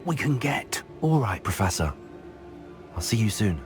we can get. All right, Professor. I'll see you soon.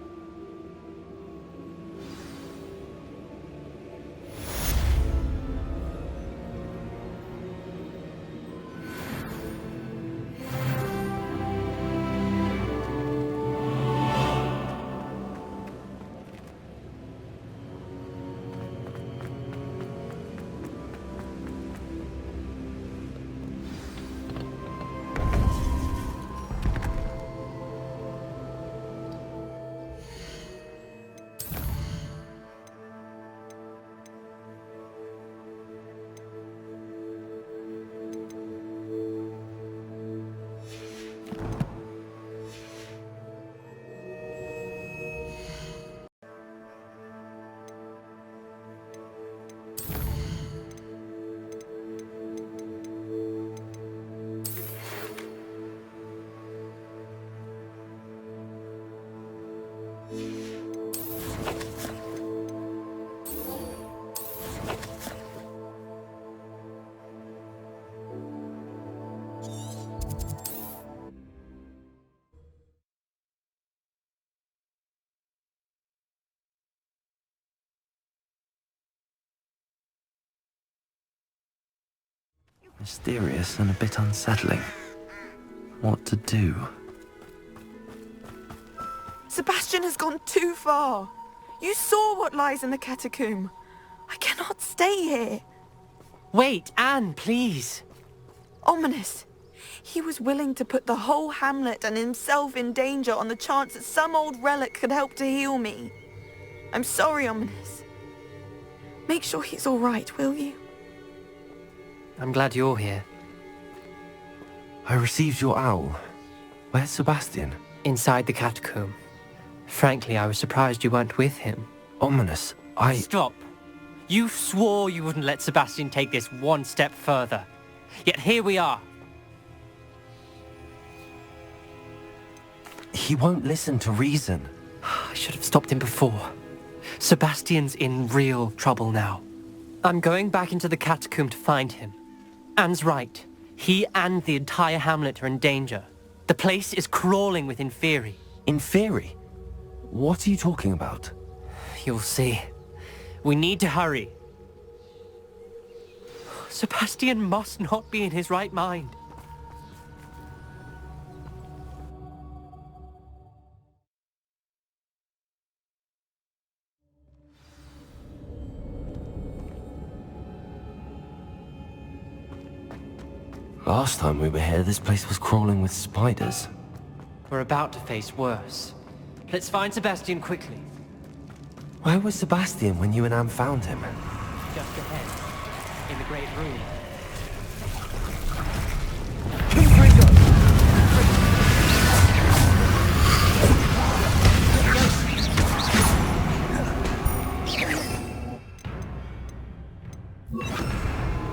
Mysterious and a bit unsettling. What to do? Sebastian has gone too far. You saw what lies in the catacomb. I cannot stay here. Wait, Anne, please. Ominous. He was willing to put the whole hamlet and himself in danger on the chance that some old relic could help to heal me. I'm sorry, Ominous. Make sure he's all right, will you? I'm glad you're here. I received your owl. Where's Sebastian? Inside the catacomb. Frankly, I was surprised you weren't with him. Ominous, Stop. You swore you wouldn't let Sebastian take this one step further. Yet here we are. He won't listen to reason. I should have stopped him before. Sebastian's in real trouble now. I'm going back into the catacomb to find him. Anne's right. He and the entire hamlet are in danger. The place is crawling with Inferi. Inferi? What are you talking about? You'll see. We need to hurry. Sebastian must not be in his right mind. Last time we were here, this place was crawling with spiders. We're about to face worse. Let's find Sebastian quickly. Where was Sebastian when you and Anne found him? Just ahead, in the great room.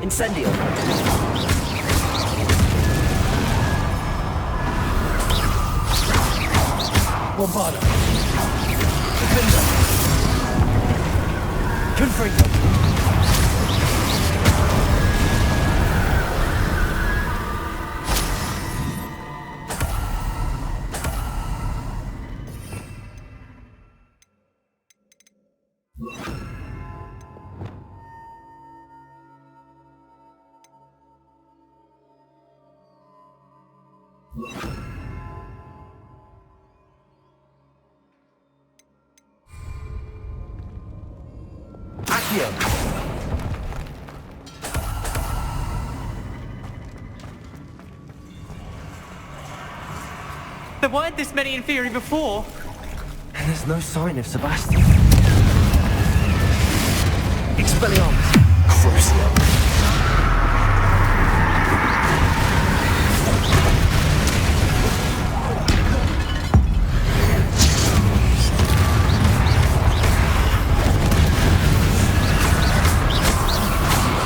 Incendio. Avada. Defender. Confringo. There weren't this many Inferi before. And there's no sign of Sebastian. Expelliarmus. Crucio.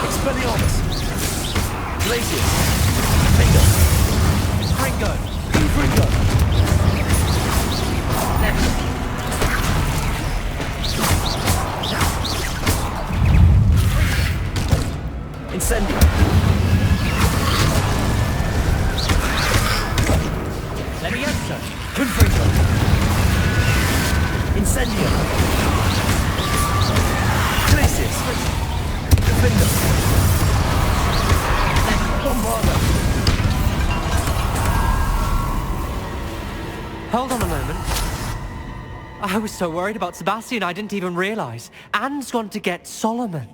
Expelliarmus. Glacius. Finger. Fringo. Fringo. Leviosa! Confringo! Incendio! Glacius! Defender! Bombarda! Hold on a moment. I was so worried about Sebastian I didn't even realize. Anne's gone to get Solomon.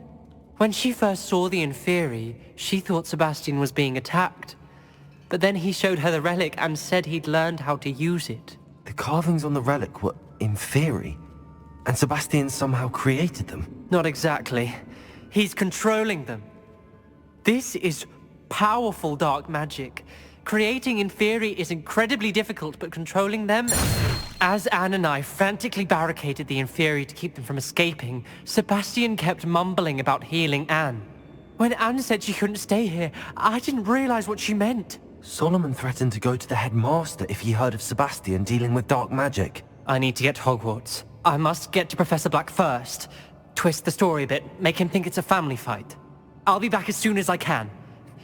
When she first saw the Inferi, she thought Sebastian was being attacked. But then he showed her the relic and said he'd learned how to use it. The carvings on the relic were Inferi, and Sebastian somehow created them. Not exactly. He's controlling them. This is powerful dark magic. Creating Inferi is incredibly difficult, but controlling them... As Anne and I frantically barricaded the Inferi to keep them from escaping, Sebastian kept mumbling about healing Anne. When Anne said she couldn't stay here, I didn't realize what she meant. Solomon threatened to go to the headmaster if he heard of Sebastian dealing with dark magic. I need to get to Hogwarts. I must get to Professor Black first. Twist the story a bit, make him think it's a family fight. I'll be back as soon as I can.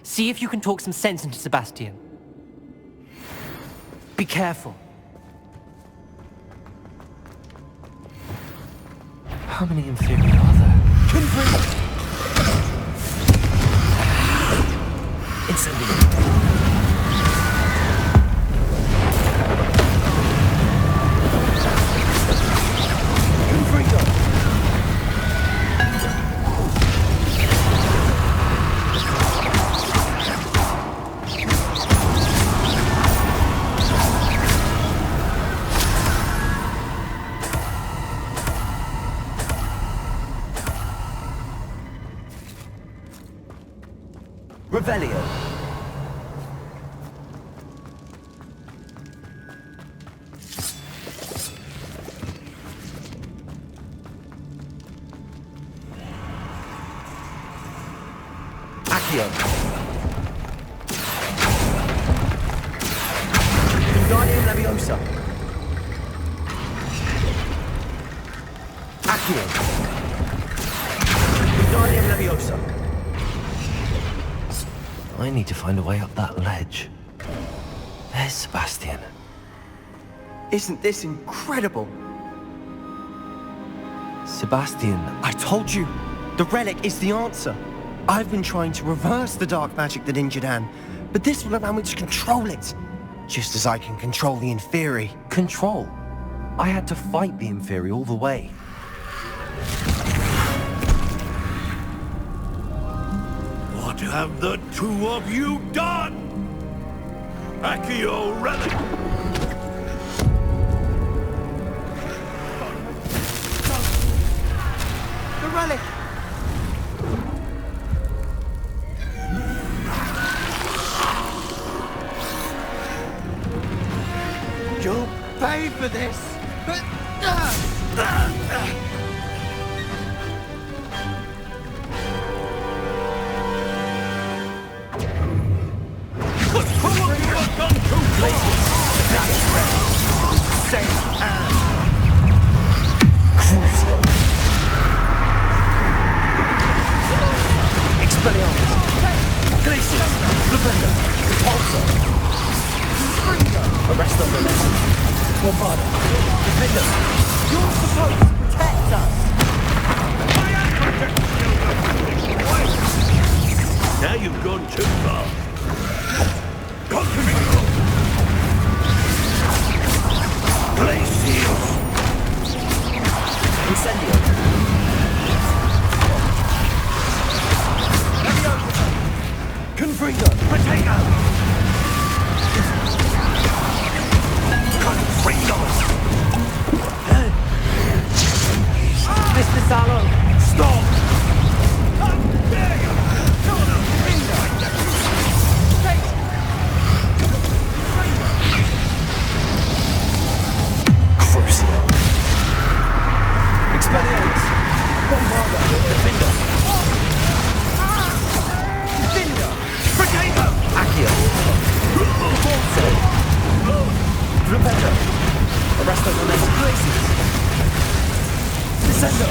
See if you can talk some sense into Sebastian. Be careful. How many Inferi are there? Confringo! Incendio! Confringo! Revelio. Accio. Wingardium Leviosa. Accio. Wingardium Leviosa. I need to find a way up that ledge. There's Sebastian. Isn't this incredible? Sebastian, I told you! The relic is the answer! I've been trying to reverse the dark magic that injured Anne, but this will allow me to control it! Just as I can control the Inferi. control. I had to fight the Inferi all the way. What have the two of you done? Accio Relic! The relic! You'll pay for this! Now you've gone too far. Confringo! Potato! Confringo! Mr. Sallow! Stop! How dare you! Crucio! Expelliarmus! Bombarda! Defender! Defender! Potato! Accio! Forza! Repetto! Arresto the next places! Descendo!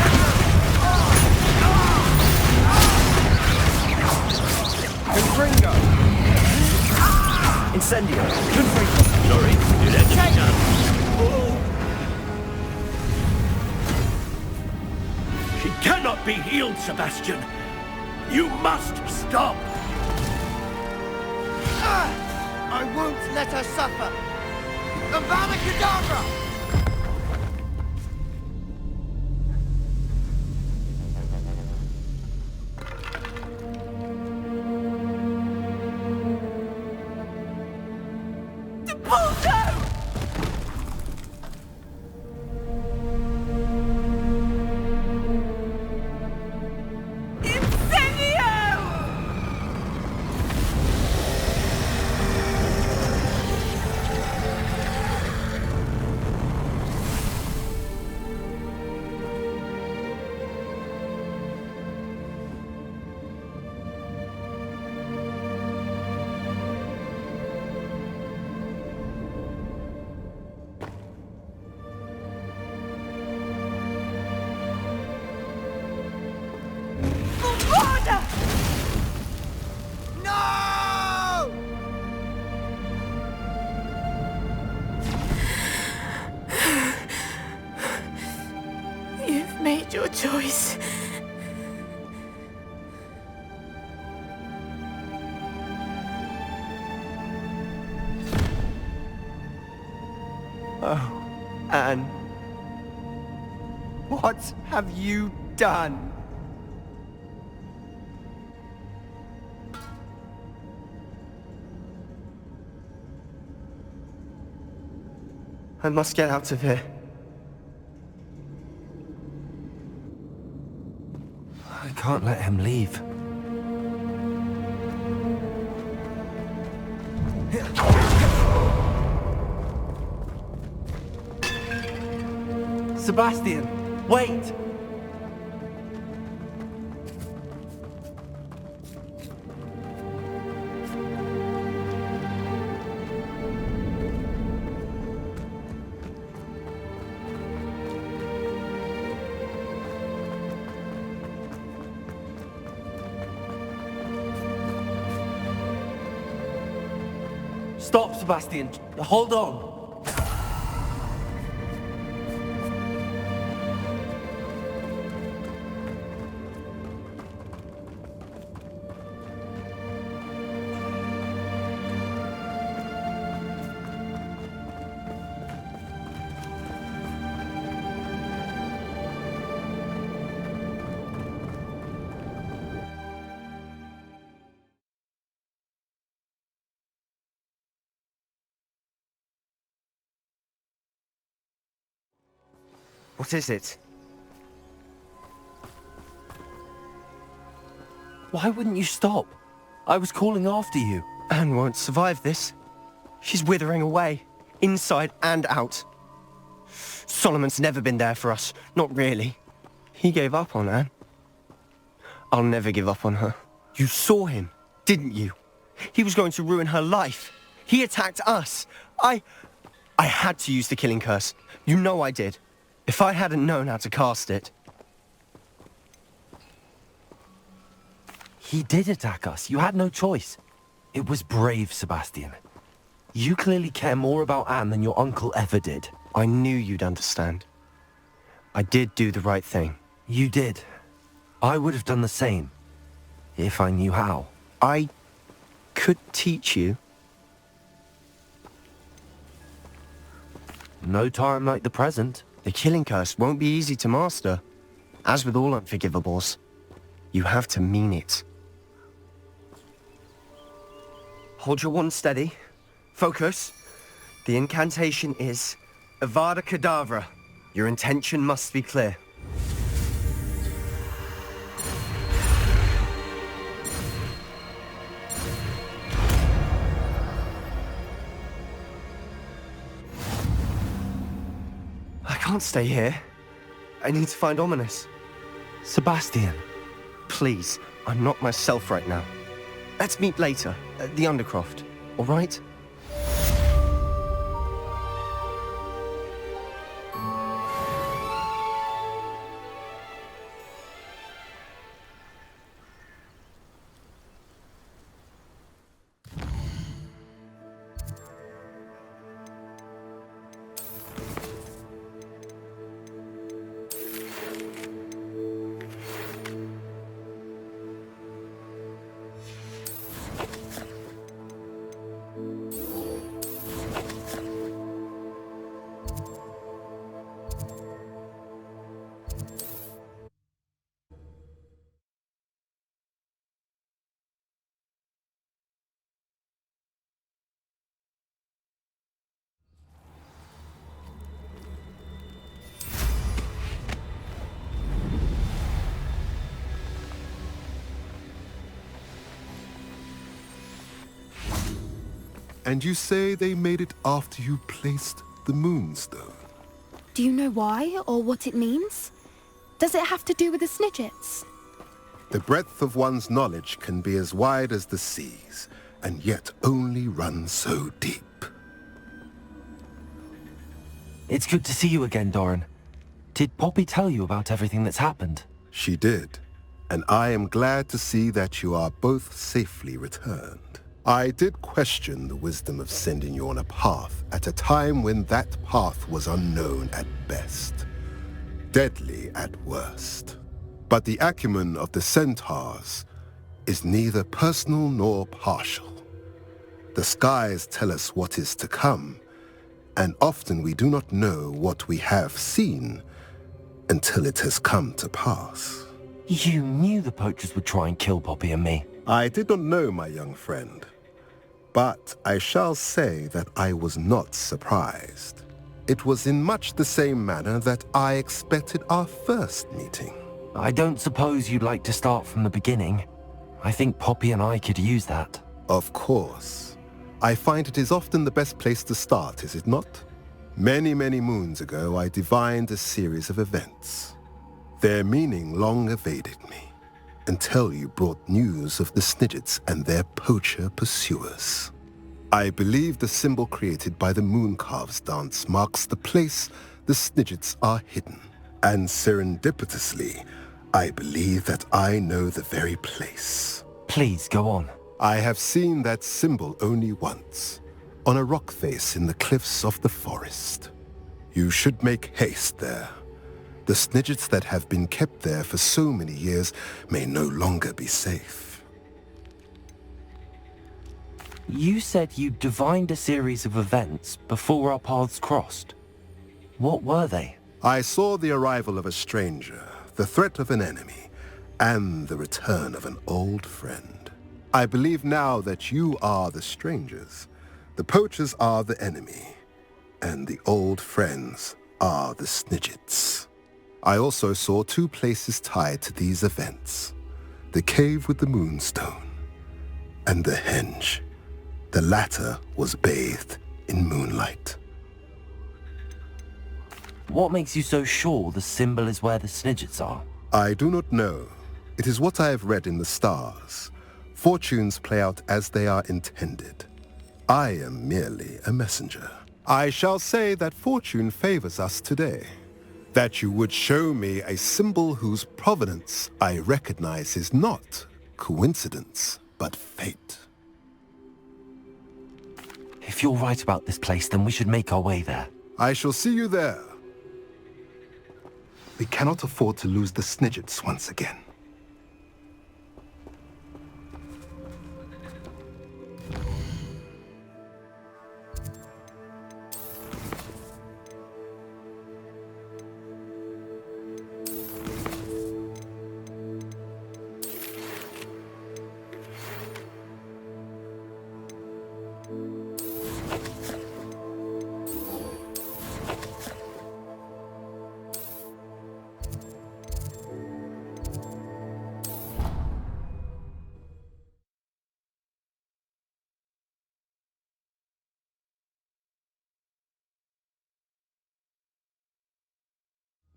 Confringo! Incendio! Confringo! Sorry, did that? be healed, Sebastian. You must stop. I won't let her suffer! Avada Kedavra! Made your choice. Oh, Anne. What have you done? I must get out of here. I can't let him leave. Sebastian, wait! Stop, Sebastian. Hold on. What is it? Why wouldn't you stop? I was calling after you. Anne won't survive this. She's withering away, inside and out. Solomon's never been there for us, not really. He gave up on Anne. I'll never give up on her. You saw him, didn't you? He was going to ruin her life. He attacked us. I had to use the killing curse. You know I did. If I hadn't known how to cast it... He did attack us. You had no choice. It was brave, Sebastian. You clearly care more about Anne than your uncle ever did. I knew you'd understand. I did do the right thing. You did. I would have done the same. If I knew how. I could teach you. No time like the present. The killing curse won't be easy to master. As with all unforgivables, you have to mean it. Hold your wand steady. Focus. The incantation is Avada Kedavra. Your intention must be clear. I can't stay here. I need to find Ominous. Sebastian. Please, I'm not myself right now. Let's meet later, at the Undercroft, all right? And you say they made it after you placed the Moonstone? Do you know why or what it means? Does it have to do with the Snidgets? The breadth of one's knowledge can be as wide as the seas, and yet only run so deep. It's good to see you again, Dorran. Did Poppy tell you about everything that's happened? She did, and I am glad to see that you are both safely returned. I did question the wisdom of sending you on a path at a time when that path was unknown at best, deadly at worst. But the acumen of the centaurs is neither personal nor partial. The skies tell us what is to come, and often we do not know what we have seen until it has come to pass. You knew the poachers would try and kill Poppy and me. I did not know, my young friend, but I shall say that I was not surprised. It was in much the same manner that I expected our first meeting. I don't suppose you'd like to start from the beginning. I think Poppy and I could use that. Of course. I find it is often the best place to start, is it not? Many, many moons ago, I divined a series of events. Their meaning long evaded me, until you brought news of the Snidgets and their poacher pursuers. I believe the symbol created by the Mooncalves dance marks the place the Snidgets are hidden. And serendipitously, I believe that I know the very place. Please, go on. I have seen that symbol only once, on a rock face in the cliffs of the forest. You should make haste there. The Snidgets that have been kept there for so many years may no longer be safe. You said you divined a series of events before our paths crossed. What were they? I saw the arrival of a stranger, the threat of an enemy, and the return of an old friend. I believe now that you are the strangers, the poachers are the enemy, and the old friends are the Snidgets. I also saw two places tied to these events, the cave with the Moonstone and the henge. The latter was bathed in moonlight. What makes you so sure the symbol is where the Snidgets are? I do not know. It is what I have read in the stars. Fortunes play out as they are intended. I am merely a messenger. I shall say that fortune favors us today. That you would show me a symbol whose provenance I recognize is not coincidence, but fate. If you're right about this place, then we should make our way there. I shall see you there. We cannot afford to lose the Snidgets once again.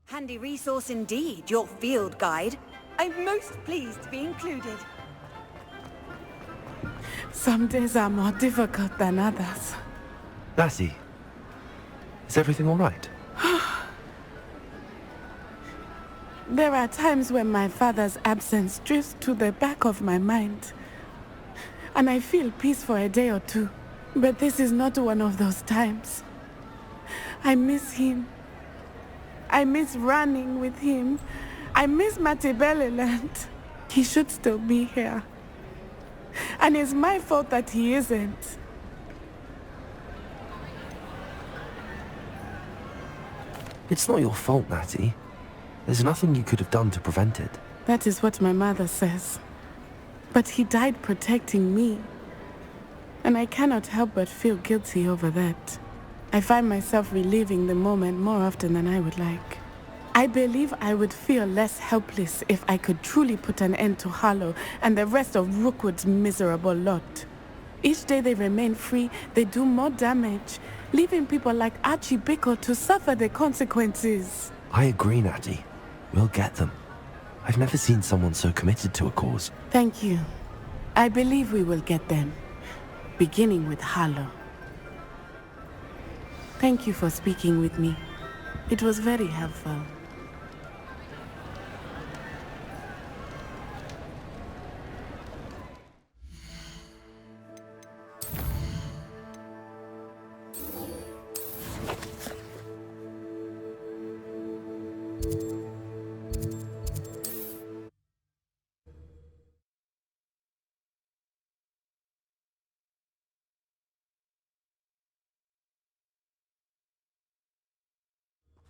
Handy resource indeed, your field guide. I'm most pleased to be included. Some days are more difficult than others. Lassie, is everything all right? There are times when my father's absence drifts to the back of my mind, and I feel peace for a day or two. But this is not one of those times. I miss him. I miss running with him. I miss Matabeleland. He should still be here. And it's my fault that he isn't. It's not your fault, Natty. There's nothing you could have done to prevent it. That is what my mother says. But he died protecting me. And I cannot help but feel guilty over that. I find myself reliving the moment more often than I would like. I believe I would feel less helpless if I could truly put an end to Harlow and the rest of Rookwood's miserable lot. Each day they remain free, they do more damage, leaving people like Archie Bickle to suffer the consequences. I agree, Natty. We'll get them. I've never seen someone so committed to a cause. Thank you. I believe we will get them, beginning with Harlow. Thank you for speaking with me. It was very helpful.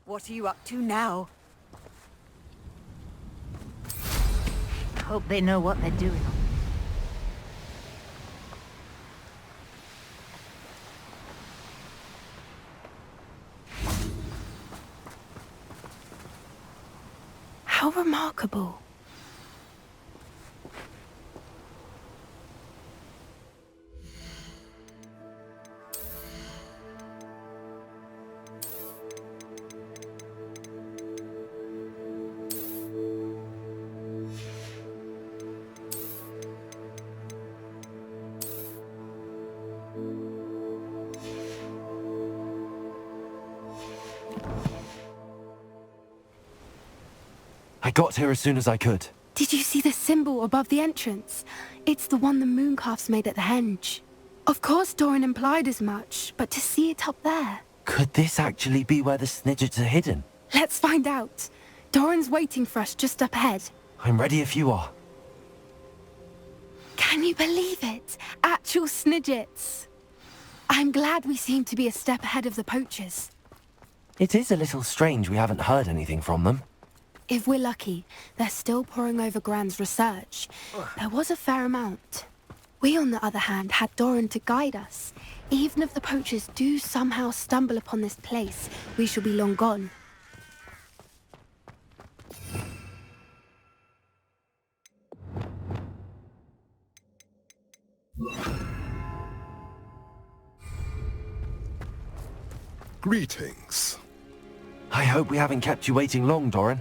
What are you up to now? Hope they know what they're doing. How remarkable. I got here as soon as I could. Did you see the symbol above the entrance? It's the one the Mooncalves made at the henge. Of course Dorran implied as much, but to see it up there... Could this actually be where the Snidgets are hidden? Let's find out. Dorran's waiting for us just up ahead. I'm ready if you are. Can you believe it? Actual Snidgets. I'm glad we seem to be a step ahead of the Poachers. It is a little strange we haven't heard anything from them. If we're lucky, they're still poring over Gran's research. There was a fair amount. We, on the other hand, had Dorran to guide us. Even if the Poachers do somehow stumble upon this place, we shall be long gone. Greetings. I hope we haven't kept you waiting long, Dorran.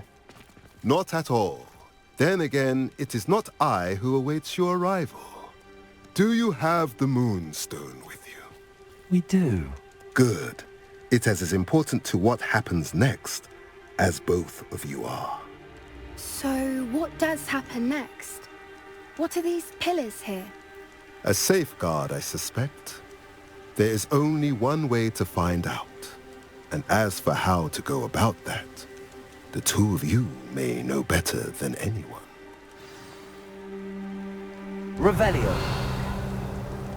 Not at all. Then again, it is not I who awaits your arrival. Do you have the Moonstone with you? We do. Good. It is as important to what happens next as both of you are. So, what does happen next? What are these pillars here? A safeguard, I suspect. There is only one way to find out. And as for how to go about that, the two of you may know better than anyone. Revelio.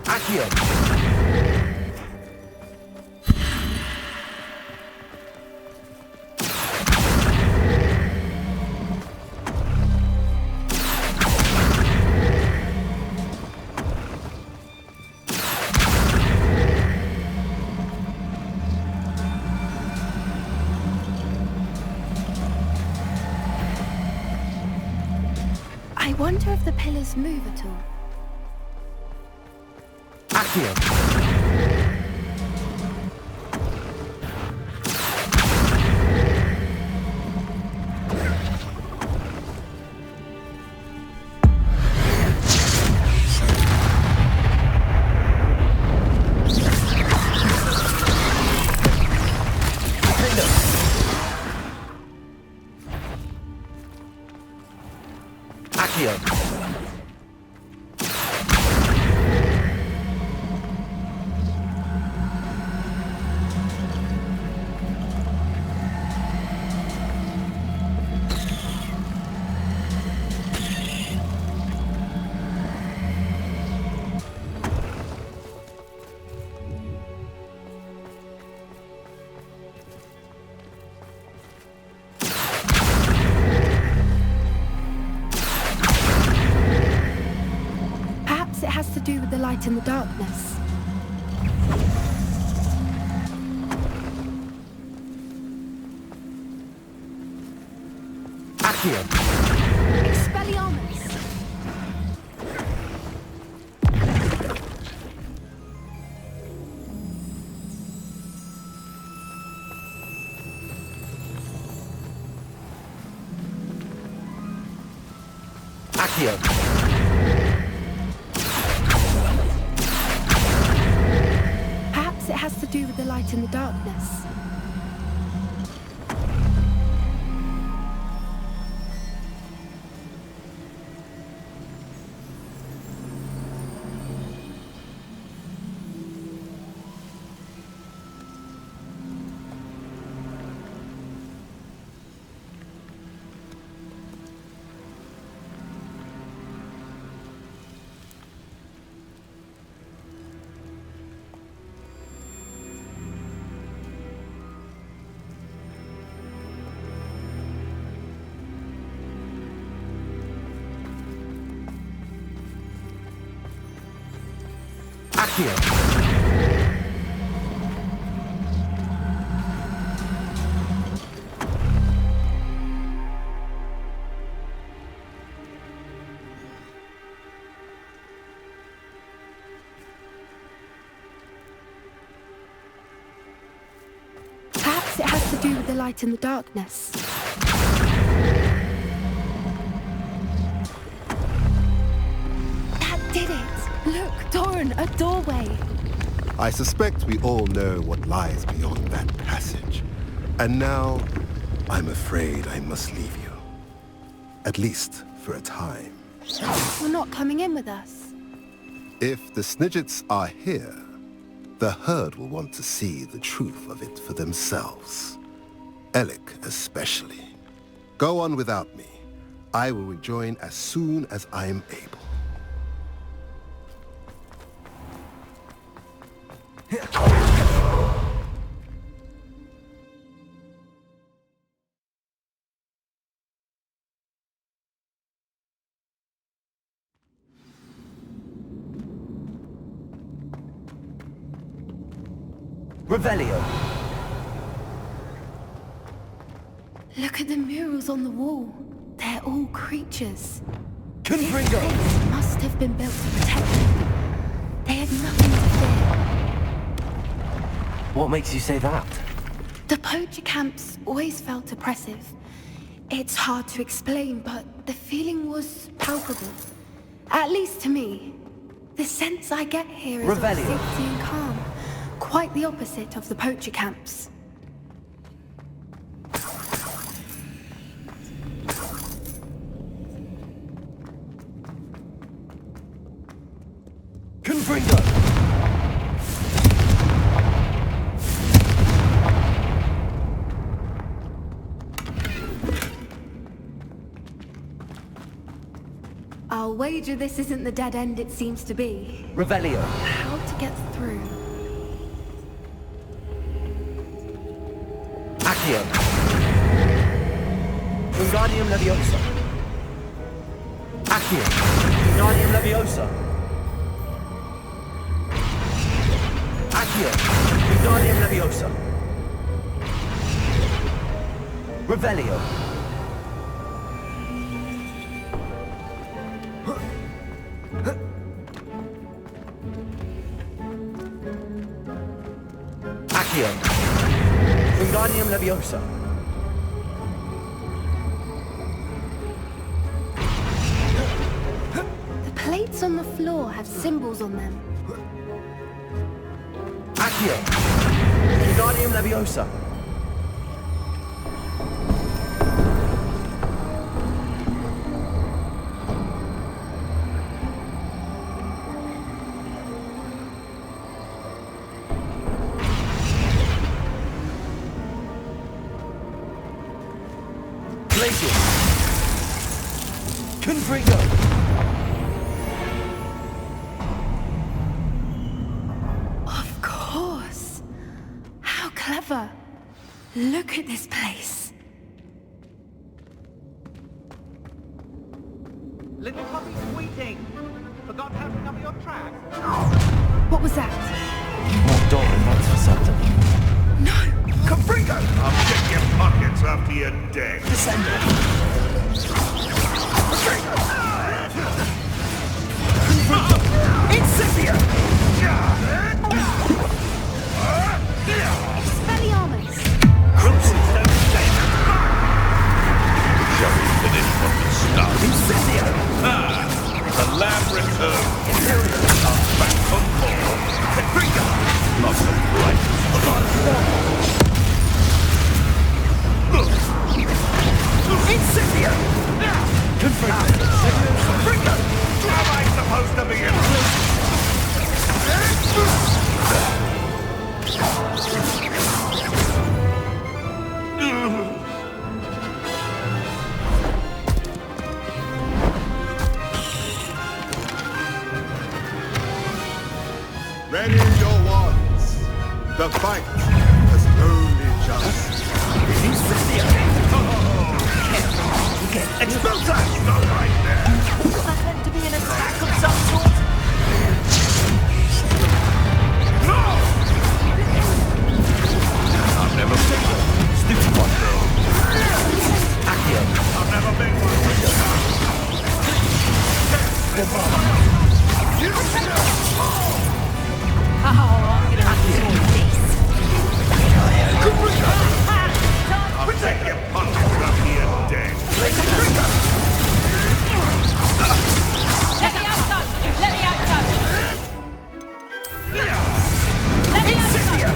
Accio. I wonder if the pillars move at all. Accio. To do with the light in the darkness. Accio. Expelliarmus. Accio. Perhaps it has to do with the light in the darkness. Accio. Perhaps it has to do with the light in the darkness. That did it! Look, Dorran, a doorway! I suspect we all know what lies beyond that passage. And now, I'm afraid I must leave you. At least for a time. You're not coming in with us. If the Snidgets are here, the herd will want to see the truth of it for themselves. Relic especially. Go on without me. I will rejoin as soon as I am able. Revelio. Look at the murals on the wall. They're all creatures. Confringo. This place must have been built to protect them. They had nothing to fear. What makes you say that? The poacher camps always felt oppressive. It's hard to explain, but the feeling was palpable. At least to me. The sense I get here is of Revelio. safety and calm. Quite the opposite of the poacher camps. Confringo. I'll wager this isn't the dead end it seems to be. Revelio. How to get through? Accio. Wingardium Leviosa. Accio. Wingardium Leviosa. Accio. Wingardium Leviosa. Revelio. Accio. Wingardium Leviosa. The plates on the floor have symbols on them. Accio. Wingardium Leviosa. Confringo! Of course! How clever! Look at this place. Little puppy squeaking. Forgot how to cover your tracks. What was that? More Dorran, that's for certain. No! Confringo! I'll check your pockets after you're dead. Descender! Incipio! Expelliarmus! Crimsons don't stay. Shall we finish what we started? Incipio! fight as only just. Expulsa! Go right there! Was that meant to be an attack of some sort? No! I've never been one. Stupid one, though. Accio. I've never been one. Oh, I'm gonna have to sort this. I'll take your punch from here dead. Let me outside! Let me outside! Let me outside!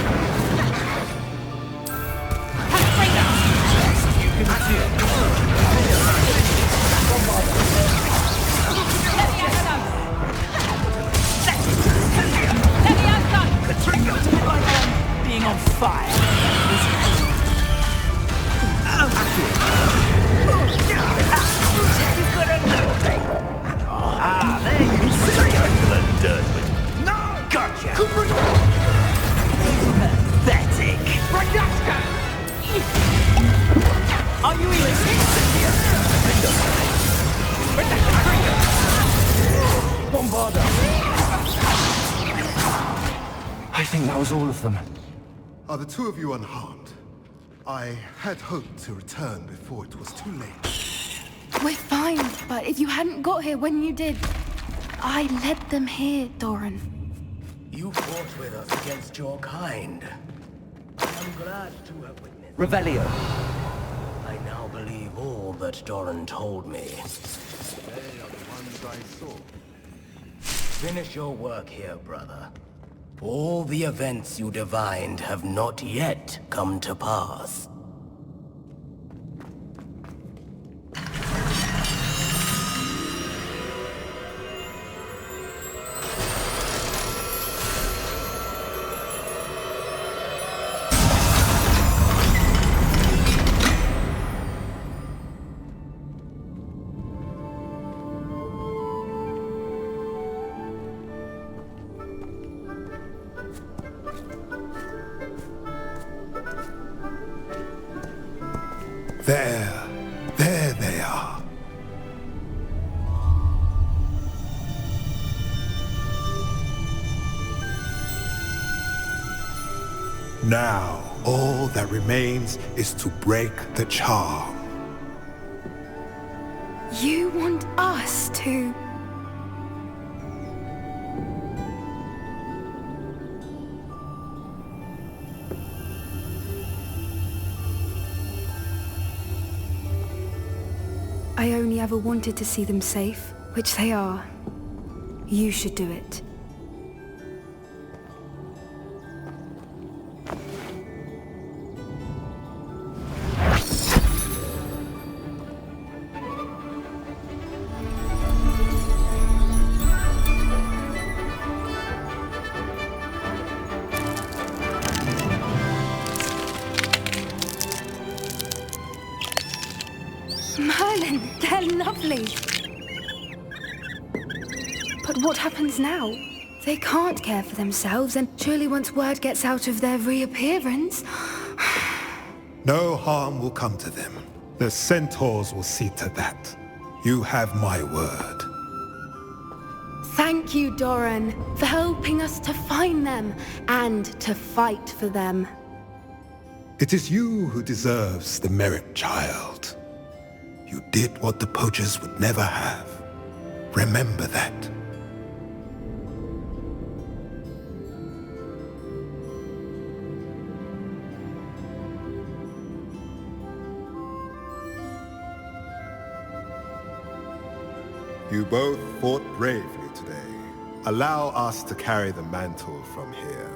Being on fire. There you go. No! Gotcha! Pathetic! Are you even I think that was all of them. Are the two of you unharmed? I had hoped to return before it was too late. We're fine, but if you hadn't got here when you did, I led them here, Dorran. You fought with us against your kind. I am glad to have witnessed. Revelio. I now believe all that Dorran told me. They are the ones I saw. Finish your work here, brother. All the events you divined have not yet come to pass. There they are. Now, all that remains is to break the charm. You want us to... I only ever wanted to see them safe, which they are. You should do it. Merlin, they're lovely. But what happens now? They can't care for themselves, and surely once word gets out of their reappearance... No harm will come to them. The centaurs will see to that. You have my word. Thank you, Dorran, for helping us to find them and to fight for them. It is you who deserves the merit, child. You did what the poachers would never have. Remember that. You both fought bravely today. Allow us to carry the mantle from here.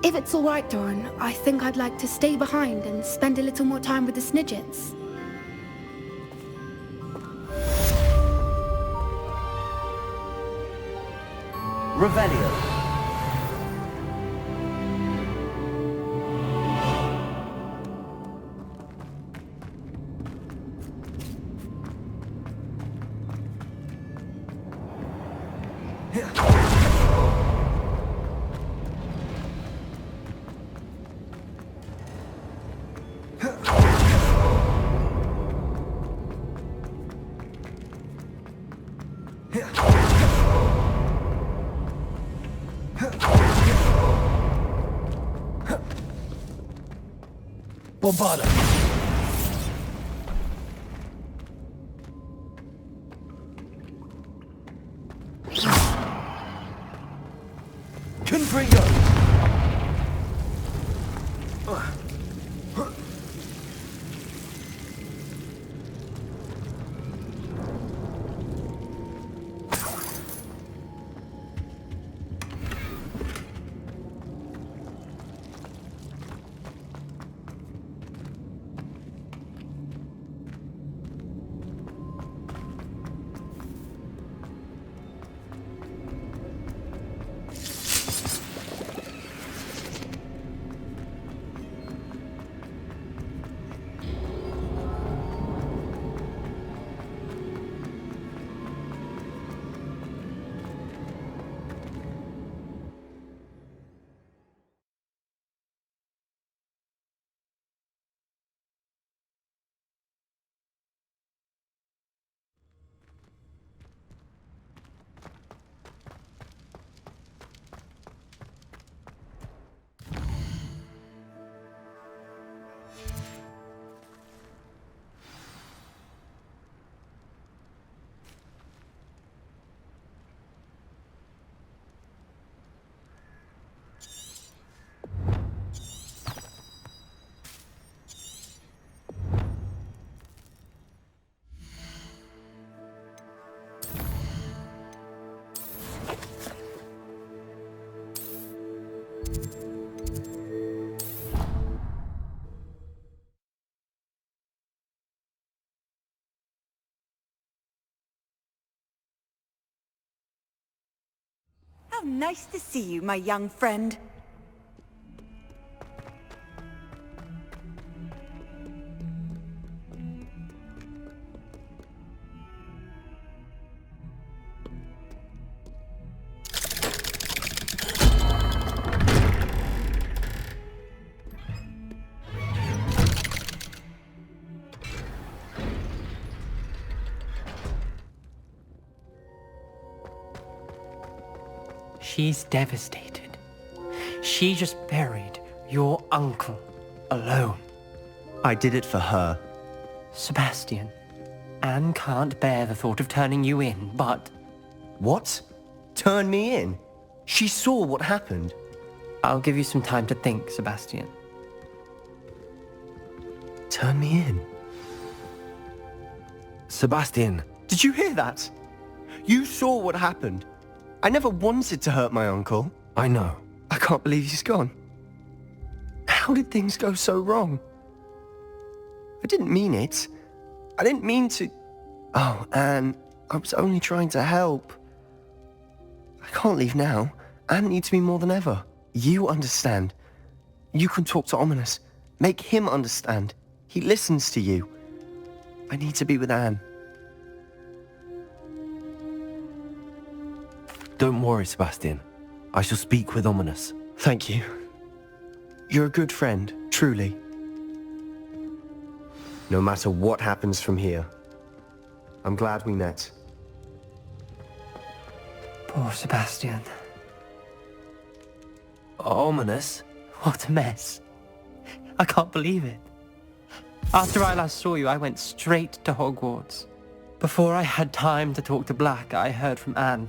If it's all right, Dorran, I think I'd like to stay behind and spend a little more time with the Snidgets. Revelio. Avada. Confringo! How nice to see you, my young friend. She's devastated. She just buried your uncle alone. I did it for her. Sebastian, Anne can't bear the thought of turning you in, but... What? Turn me in? She saw what happened. I'll give you some time to think, Sebastian. Turn me in? Sebastian. Did you hear that? You saw what happened. I never wanted to hurt my uncle. I know. I can't believe he's gone. How did things go so wrong? I didn't mean it. I didn't mean to... Oh, Anne, I was only trying to help. I can't leave now. Anne needs me more than ever. You understand. You can talk to Ominous. Make him understand. He listens to you. I need to be with Anne. Don't worry, Sebastian. I shall speak with Ominous. Thank you. You're a good friend, truly. No matter what happens from here, I'm glad we met. Poor Sebastian. Ominous? What a mess. I can't believe it. After I last saw you, I went straight to Hogwarts. Before I had time to talk to Black, I heard from Anne.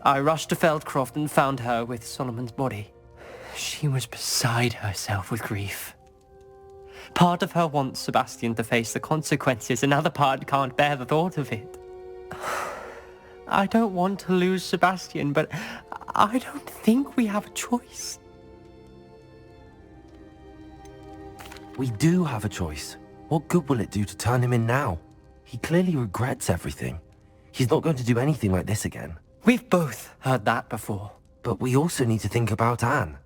I rushed to Feldcroft and found her with Solomon's body. She was beside herself with grief. Part of her wants Sebastian to face the consequences, another part can't bear the thought of it. I don't want to lose Sebastian, but I don't think we have a choice. We do have a choice. What good will it do to turn him in now? He clearly regrets everything. He's not going to do anything like this again. We've both heard that before. But we also need to think about Anne.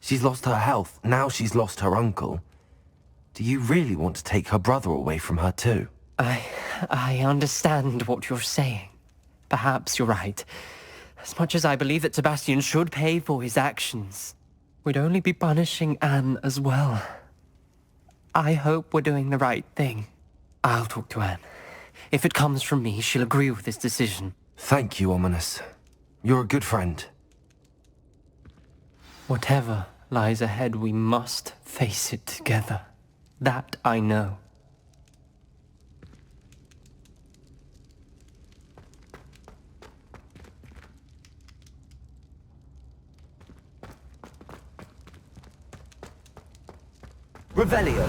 She's lost her health, now she's lost her uncle. Do you really want to take her brother away from her too? I understand what you're saying. Perhaps you're right. As much as I believe that Sebastian should pay for his actions, we'd only be punishing Anne as well. I hope we're doing the right thing. I'll talk to Anne. If it comes from me, she'll agree with this decision. Thank you, Ominous. You're a good friend. Whatever lies ahead, we must face it together. That I know. Revelio.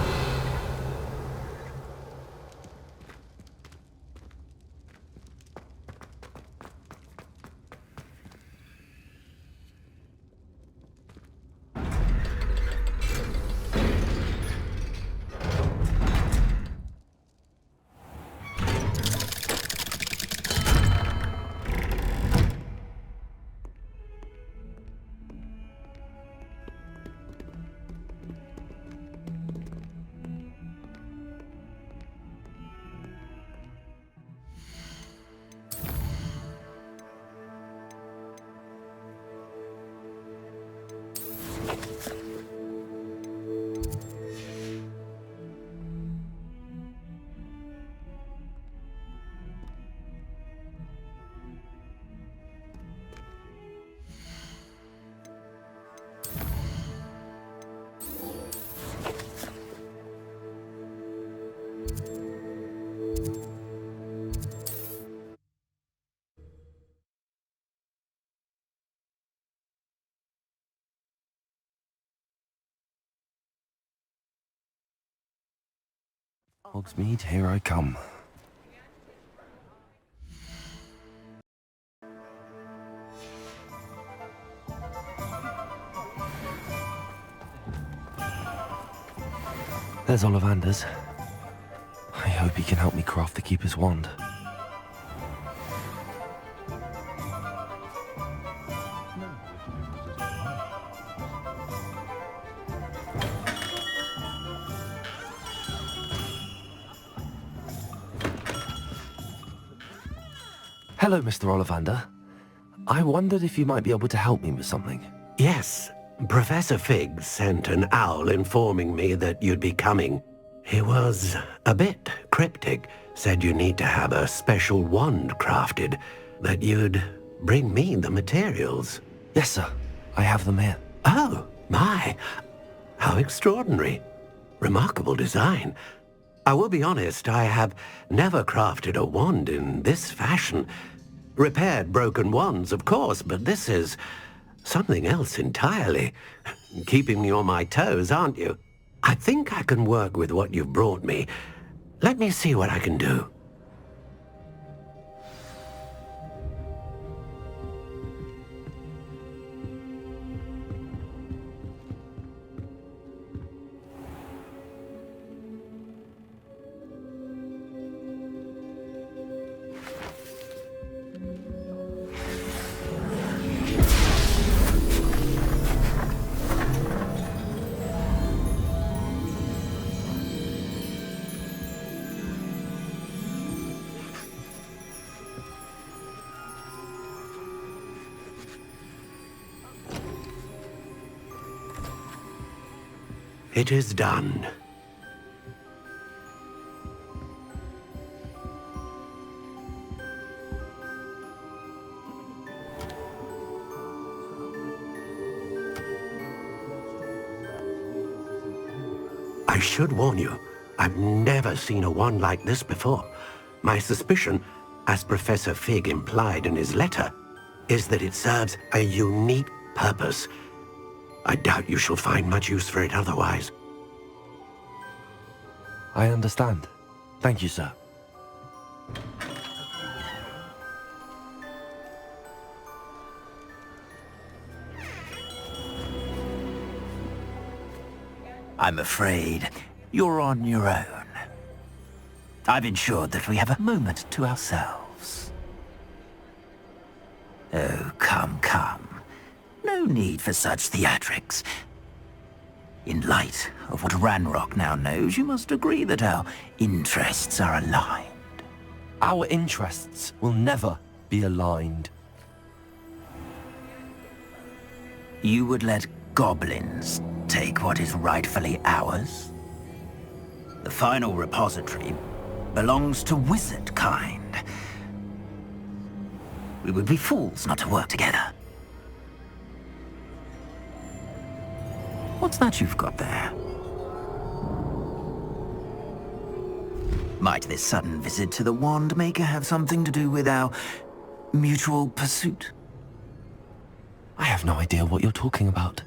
Hogsmeade, here I come. There's Ollivander's. I hope he can help me craft the Keeper's Wand. Hello, Mr. Ollivander. I wondered if you might be able to help me with something. Yes, Professor Fig sent an owl informing me that you'd be coming. He was a bit cryptic, said you need to have a special wand crafted, that you'd bring me the materials. Yes, sir. I have them here. Oh, my. How extraordinary. Remarkable design. I will be honest, I have never crafted a wand in this fashion. Repaired broken wands, of course, but this is something else entirely. Keeping me on my toes, aren't you? I think I can work with what you've brought me. Let me see what I can do. It is done. I should warn you, I've never seen a wand like this before. My suspicion, as Professor Fig implied in his letter, is that it serves a unique purpose. I doubt you shall find much use for it otherwise. I understand. Thank you, sir. I'm afraid you're on your own. I've ensured that we have a moment to ourselves. Oh, come, come. No need for such theatrics. In light of what Ranrok now knows, you must agree that our interests are aligned. Our interests will never be aligned. You would let goblins take what is rightfully ours? The final repository belongs to wizard kind. We would be fools not to work together. What's that you've got there? Might this sudden visit to the Wand Maker have something to do with our mutual pursuit? I have no idea what you're talking about.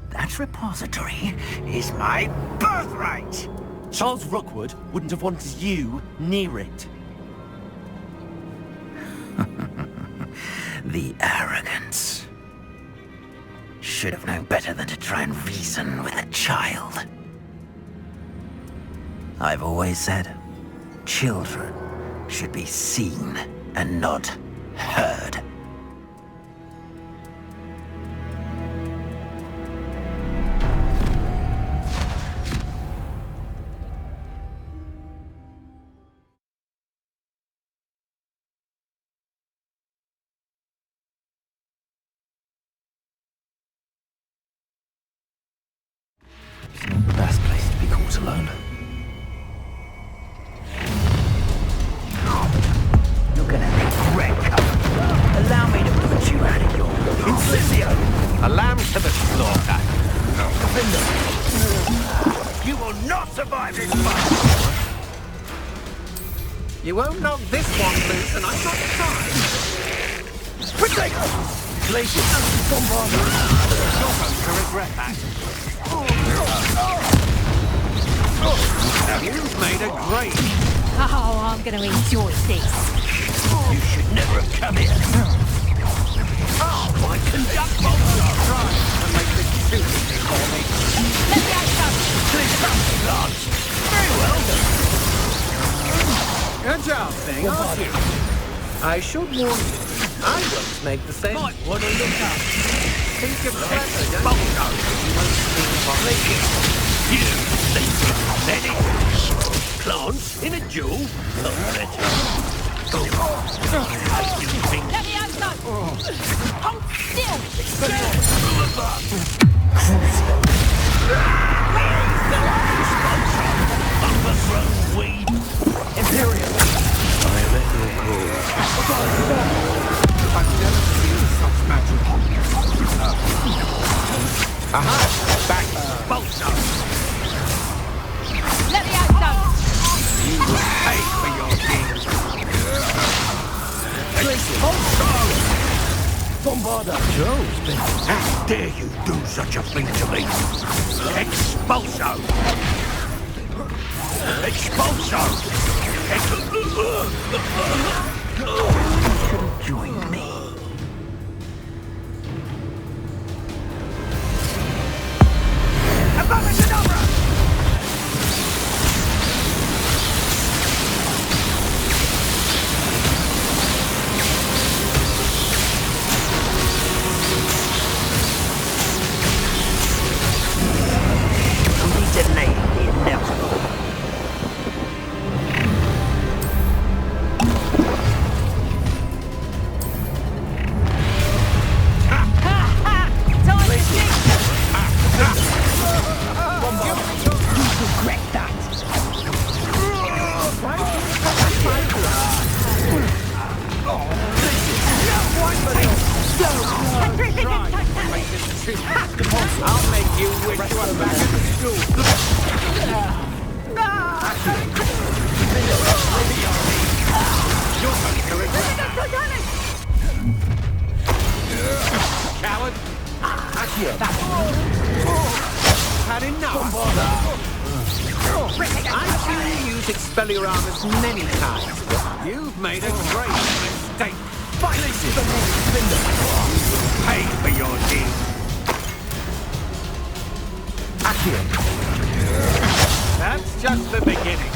That repository is my birthright! Charles Rookwood wouldn't have wanted you near it. The arrogance. Should have known better than to try and reason with a child. I've always said, children should be seen and not heard. It's not the best place to be caught alone. You're gonna regret coming. Allow me to put you out of your Incendio! A lamb to the slaughter. Defender! You will not survive this fight! You won't knock this one loose, and I've got time. Quickly! Glacier! Bombardment! You're going to regret that. You've made a great... Oh, I'm going to enjoy this. You should never have come here. Oh, my conduct monster! Try and make this stupid for me. Let me out some. Please come, Lance. Very well done. Agile thing, aren't you? I should warn you. I won't make the same. Might want to look up. Think of clever, don't you? You think Natty Plants in a duel? Let me out some. Hold still. Overthrown weed. Imperial. I am at your call. I've never seen such magic. Aha! Back! Bolter! Let me out some. You will pay for your deeds. Bombarder! Joe's how dare you do such a thing to me? Expulso! Expulso! should have joined me. Avada Kedavra! We detonate the inevitable. I'll make you wish you were back at the school. You're going to regret that. Coward! Had enough? I've seen you use Expelliarmus many times, but you've made a great mistake. Pay for your deeds. That's just the beginning.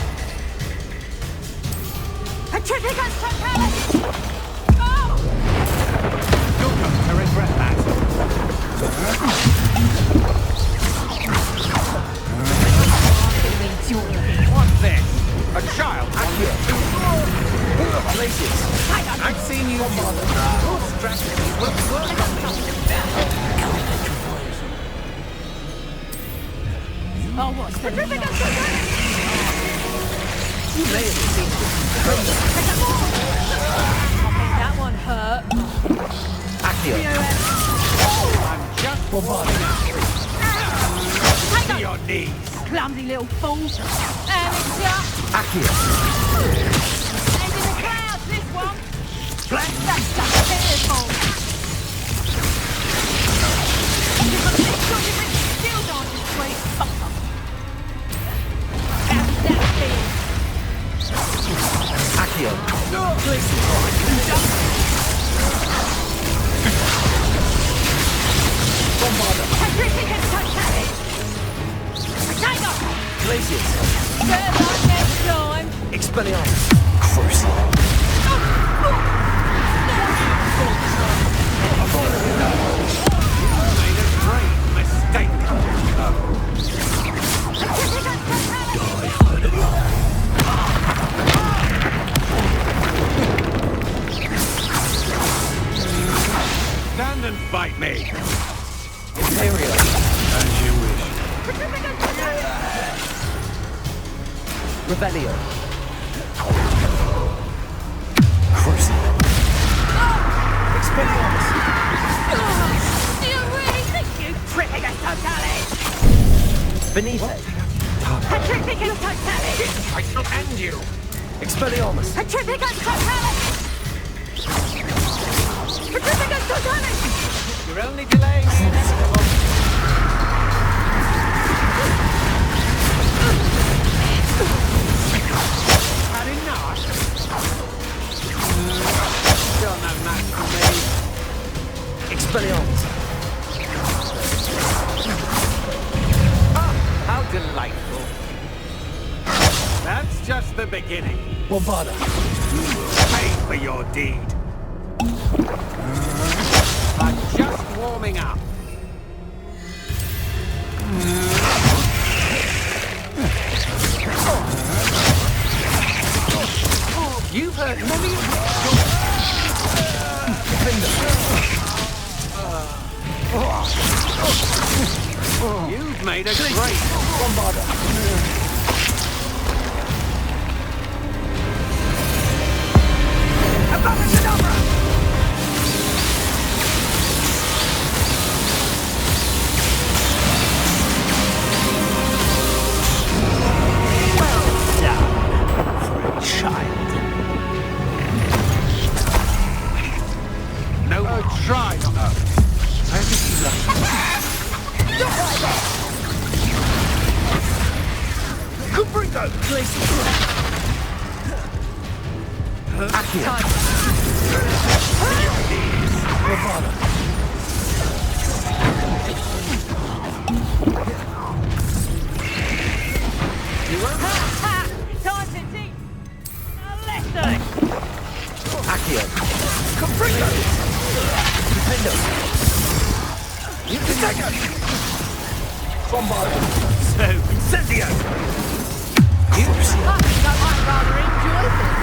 You're going to regret that. What's this? A child? Places. I've seen you use your strategy will work on me. Oh, what's the You may have seen that one hurt. I'm just bombarding. To your knees. clumsy little fool. Amateur. Accio. And in the clouds, this one. That's just fearful. You've got this sort of shield on you, sweet fucker. How's that feel? Accio. Patrician totality. Tiger. Glaciers. Better luck next time. Expelliarmus. Crucial. Made a great mistake. Stand and fight me. Imperial. As you wish. Revelio. Crucial. Expelliarmus. Do you really think you tripping us totally? Beneath. Tripping us totally. I shall end you. Expelliarmus. Tripping us totally. Tripping us totally. You're only delaying the inevitable. Had enough? Still no match for me. Expelliarmus. Ah, how delightful. That's just the beginning. Avada. Pay for your deed. But just warming up. You've hurt many. You've made a great bombarder. Avada Kedavra! Child. No more try on her. I think you love Caprico! Accio. Avada. You won't Time to teach a lesson. Accio. Caprico. Defendo. You can take it! Bombard. So, incendio! I think I might rather enjoy this.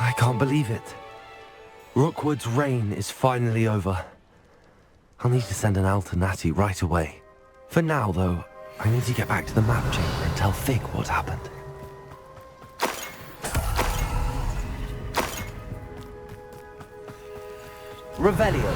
I can't believe it. Rookwood's reign is finally over. I'll need to send an owl to Natty right away. For now, though, I need to get back to the map chamber and tell Vic what happened. Revelio.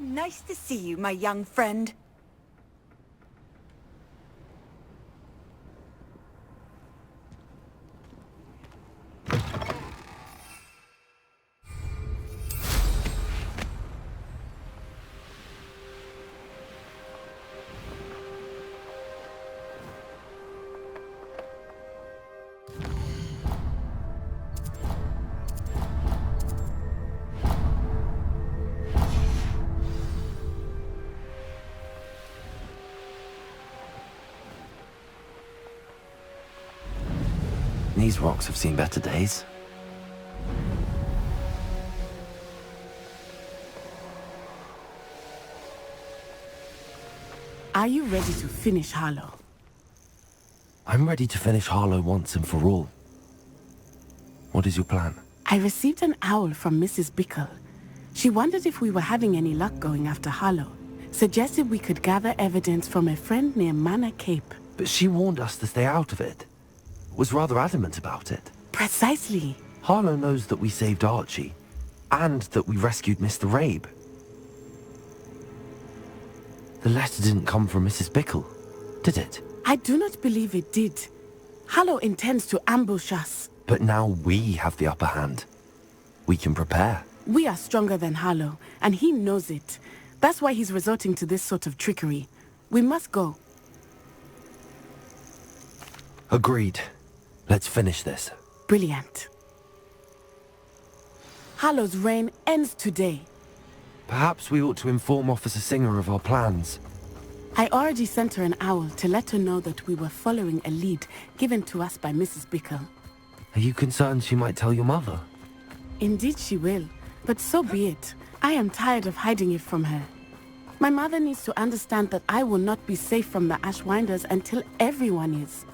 Nice to see you, my young friend. These rocks have seen better days. Are you ready to finish Harlow? I'm ready to finish Harlow once and for all. What is your plan? I received an owl from Mrs. Bickle. She wondered if we were having any luck going after Harlow. Suggested we could gather evidence from a friend near Manor Cape. But she warned us to stay out of it. Was rather adamant about it. Precisely. Harlow knows that we saved Archie, and that we rescued Mr. Rabe. The letter didn't come from Mrs. Bickle, did it? I do not believe it did. Harlow intends to ambush us. But now we have the upper hand. We can prepare. We are stronger than Harlow, and he knows it. That's why he's resorting to this sort of trickery. We must go. Agreed. Let's finish this. Brilliant. Harlow's reign ends today. Perhaps we ought to inform Officer Singer of our plans. I already sent her an owl to let her know that we were following a lead given to us by Mrs. Bickle. Are you concerned she might tell your mother? Indeed she will, but so be it. I am tired of hiding it from her. My mother needs to understand that I will not be safe from the Ashwinders until everyone is.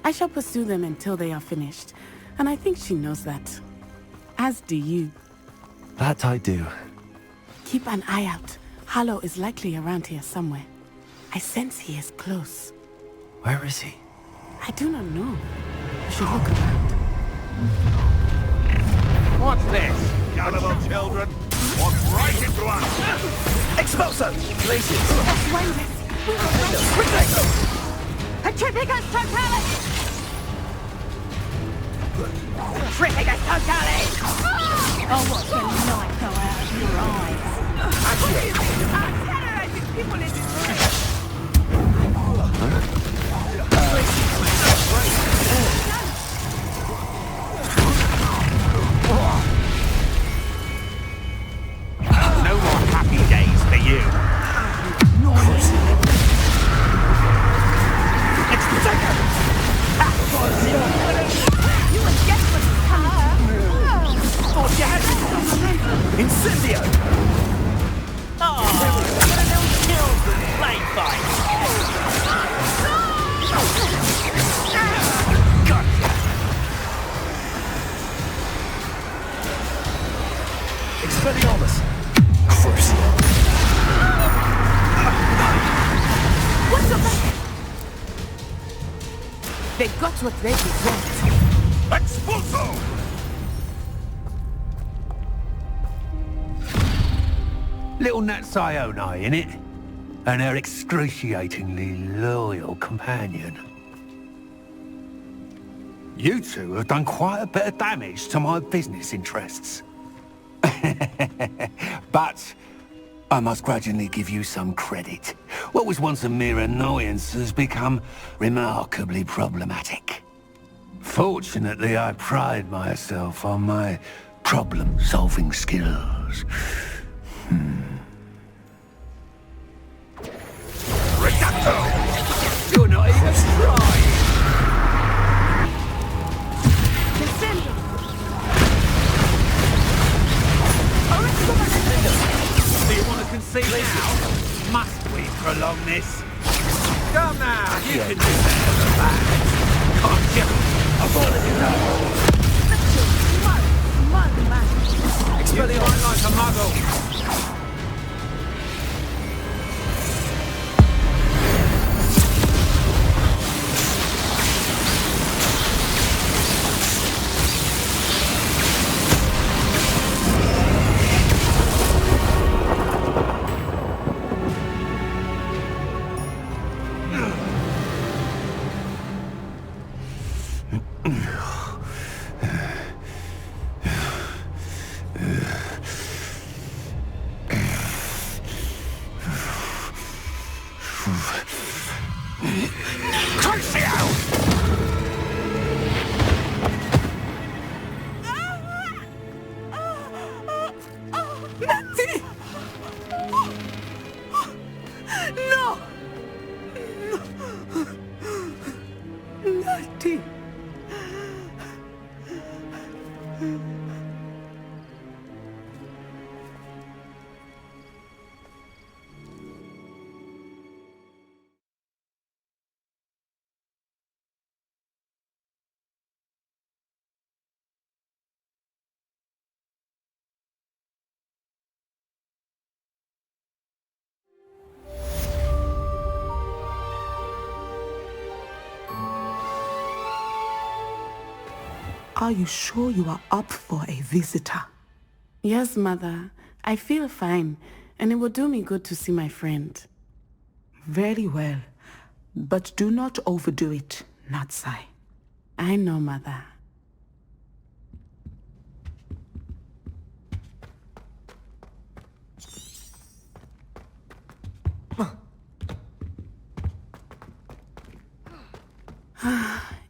I shall pursue them until they are finished, and I think she knows that. As do you. That I do. Keep an eye out. Harlow is likely around here somewhere. I sense he is close. Where is he? I do not know. We should look around. What's this? Gullible children. Walk right into us. Expulso! Places! Quickly! Petrificus Totalis! Petrificus Totalis! Oh, watch the light go out of your eyes. Terrorizing people in this room. No more happy days for you. You were desperate to her. Thought you had Incendio! Oh, one of those children play fights. Gotcha. Expelliarmus! Crucial! What's the matter? They got what they deserved. Expulso! Little Natsai Onai, innit? And her excruciatingly loyal companion. You two have done quite a bit of damage to my business interests. But I must grudgingly give you some credit. What was once a mere annoyance has become remarkably problematic. Fortunately, I pride myself on my problem-solving skills. Reducto! You're not even trying! Do you want to concede now? Must we prolong this? Come now, you can do better than that. Can't you? I've already done. Expelliarmus like a muggle. Natty! No! Natty! Are you sure you are up for a visitor? Yes, Mother. I feel fine, and it will do me good to see my friend. Very well. But do not overdo it, Natsai. I know, Mother.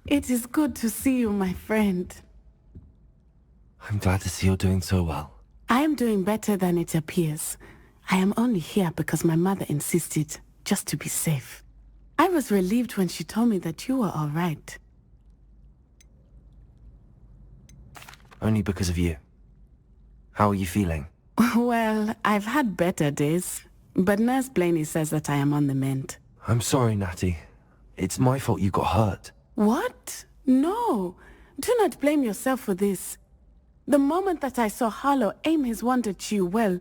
It is good to see you, my friend. I'm glad to see you're doing so well. I am doing better than it appears. I am only here because my mother insisted, just to be safe. I was relieved when she told me that you were all right. Only because of you. How are you feeling? Well, I've had better days, but Nurse Blaney says that I am on the mend. I'm sorry, Natty. It's my fault you got hurt. What? No. Do not blame yourself for this. The moment that I saw Harlow aim his wand at you, well...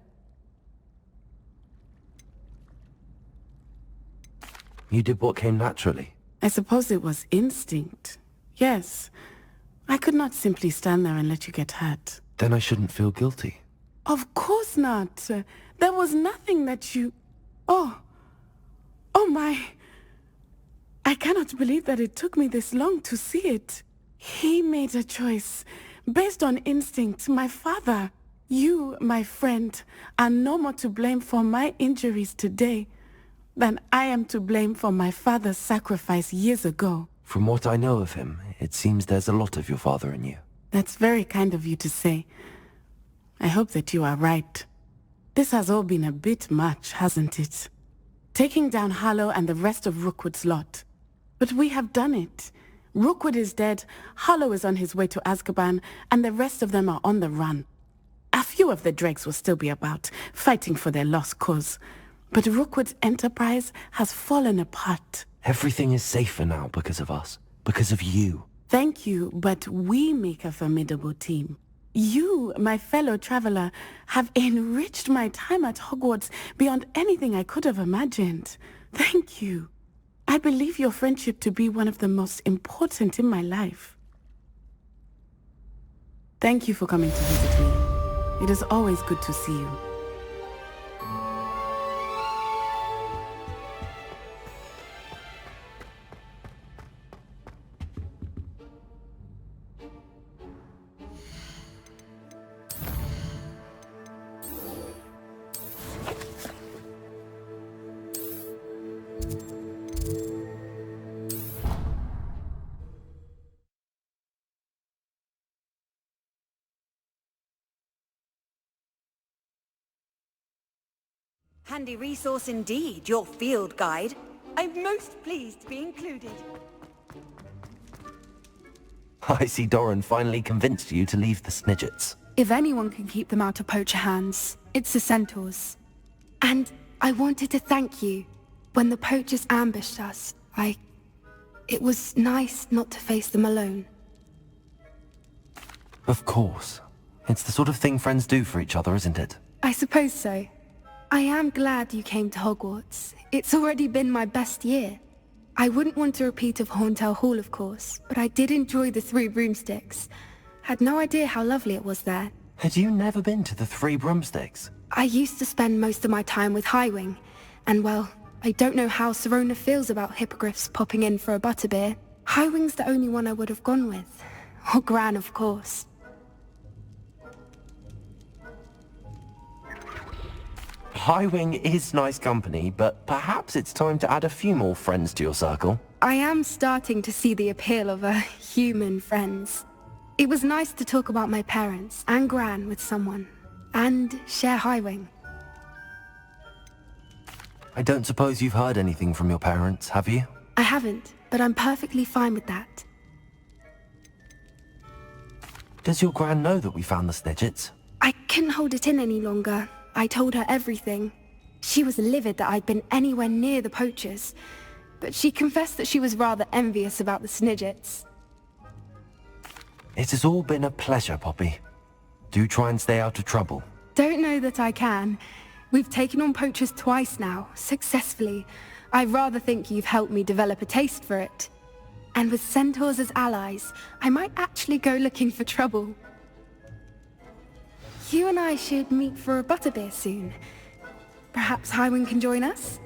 You did what came naturally. I suppose it was instinct. Yes. I could not simply stand there and let you get hurt. Then I shouldn't feel guilty. Of course not. There was nothing that you... Oh. Oh my... I cannot believe that it took me this long to see it. He made a choice. Based on instinct, my father, you, my friend, are no more to blame for my injuries today than I am to blame for my father's sacrifice years ago. From what I know of him, it seems there's a lot of your father in you. That's very kind of you to say. I hope that you are right. This has all been a bit much, hasn't it? Taking down Harlow and the rest of Rookwood's lot. But we have done it. Rookwood is dead, Harlow is on his way to Azkaban, and the rest of them are on the run. A few of the dregs will still be about, fighting for their lost cause. But Rookwood's enterprise has fallen apart. Everything is safer now because of us. Because of you. Thank you, but we make a formidable team. You, my fellow traveler, have enriched my time at Hogwarts beyond anything I could have imagined. Thank you. I believe your friendship to be one of the most important in my life. Thank you for coming to visit me. It is always good to see you. Handy resource indeed, your field guide. I'm most pleased to be included. I see Dorran finally convinced you to leave the Snidgets. If anyone can keep them out of Poacher hands, it's the Centaurs. And I wanted to thank you. When the Poachers ambushed us, it was nice not to face them alone. Of course. It's the sort of thing friends do for each other, isn't it? I suppose so. I am glad you came to Hogwarts. It's already been my best year. I wouldn't want a repeat of Hauntel Hall, of course, but I did enjoy the Three Broomsticks. Had no idea how lovely it was there. Had you never been to the Three Broomsticks? I used to spend most of my time with Highwing, and well, I don't know how Serona feels about hippogriffs popping in for a butterbeer. Highwing's the only one I would have gone with. Or Gran, of course. Highwing is nice company, but perhaps it's time to add a few more friends to your circle. I am starting to see the appeal of human friends. It was nice to talk about my parents and Gran with someone, and share Highwing. I don't suppose you've heard anything from your parents, have you? I haven't, but I'm perfectly fine with that. Does your Gran know that we found the Snidgets? I couldn't hold it in any longer. I told her everything. She was livid that I'd been anywhere near the Poachers, but she confessed that she was rather envious about the Snidgets. It has all been a pleasure, Poppy. Do try and stay out of trouble. Don't know that I can. We've taken on Poachers twice now, successfully. I rather think you've helped me develop a taste for it. And with centaurs as allies, I might actually go looking for trouble. You and I should meet for a butterbeer soon. Perhaps Highwing can join us?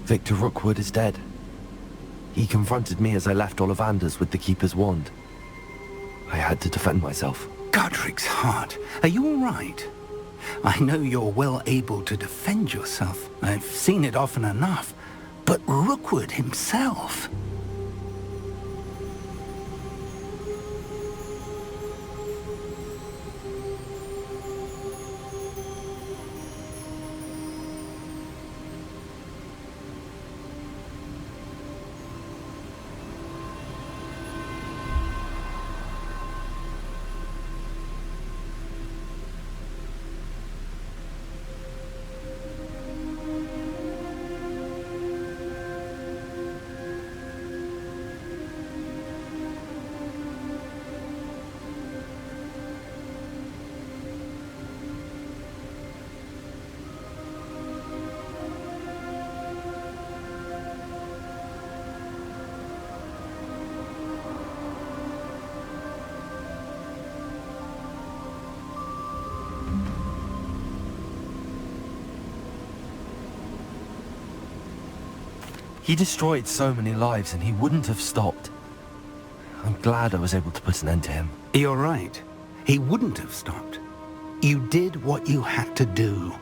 Vicktor Rookwood is dead. He confronted me as I left Ollivander's with the Keeper's wand. I had to defend myself. Godric's heart. Are you all right? I know you're well able to defend yourself. I've seen it often enough. But Rookwood himself... He destroyed so many lives and he wouldn't have stopped. I'm glad I was able to put an end to him. You're right. He wouldn't have stopped. You did what you had to do.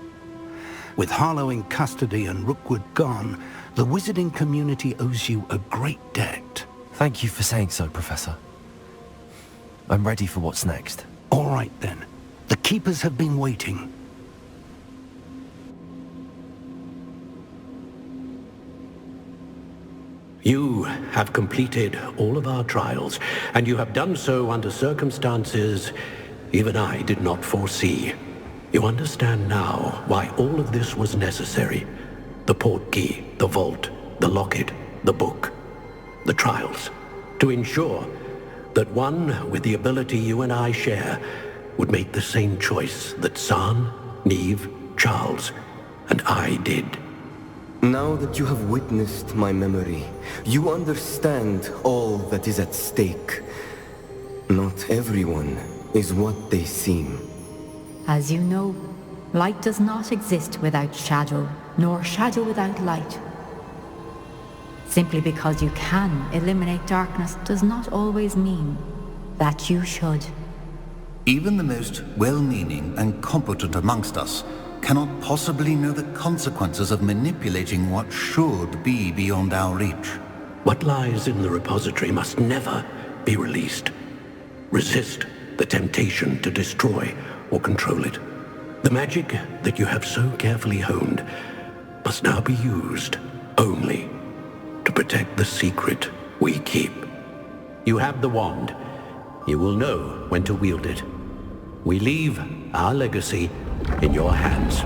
With Harlow in custody and Rookwood gone, the wizarding community owes you a great debt. Thank you for saying so, Professor. I'm ready for what's next. All right, then. The Keepers have been waiting. You have completed all of our trials, and you have done so under circumstances even I did not foresee. You understand now why all of this was necessary. The portkey, the vault, the locket, the book, the trials. To ensure that one with the ability you and I share would make the same choice that San, Neve, Charles, and I did. Now that you have witnessed my memory, you understand all that is at stake. Not everyone is what they seem. As you know, light does not exist without shadow, nor shadow without light. Simply because you can eliminate darkness does not always mean that you should. Even the most well-meaning and competent amongst us cannot possibly know the consequences of manipulating what should be beyond our reach. What lies in the repository must never be released. Resist the temptation to destroy or control it. The magic that you have so carefully honed must now be used only to protect the secret we keep. You have the wand. You will know when to wield it. We leave our legacy in your hands.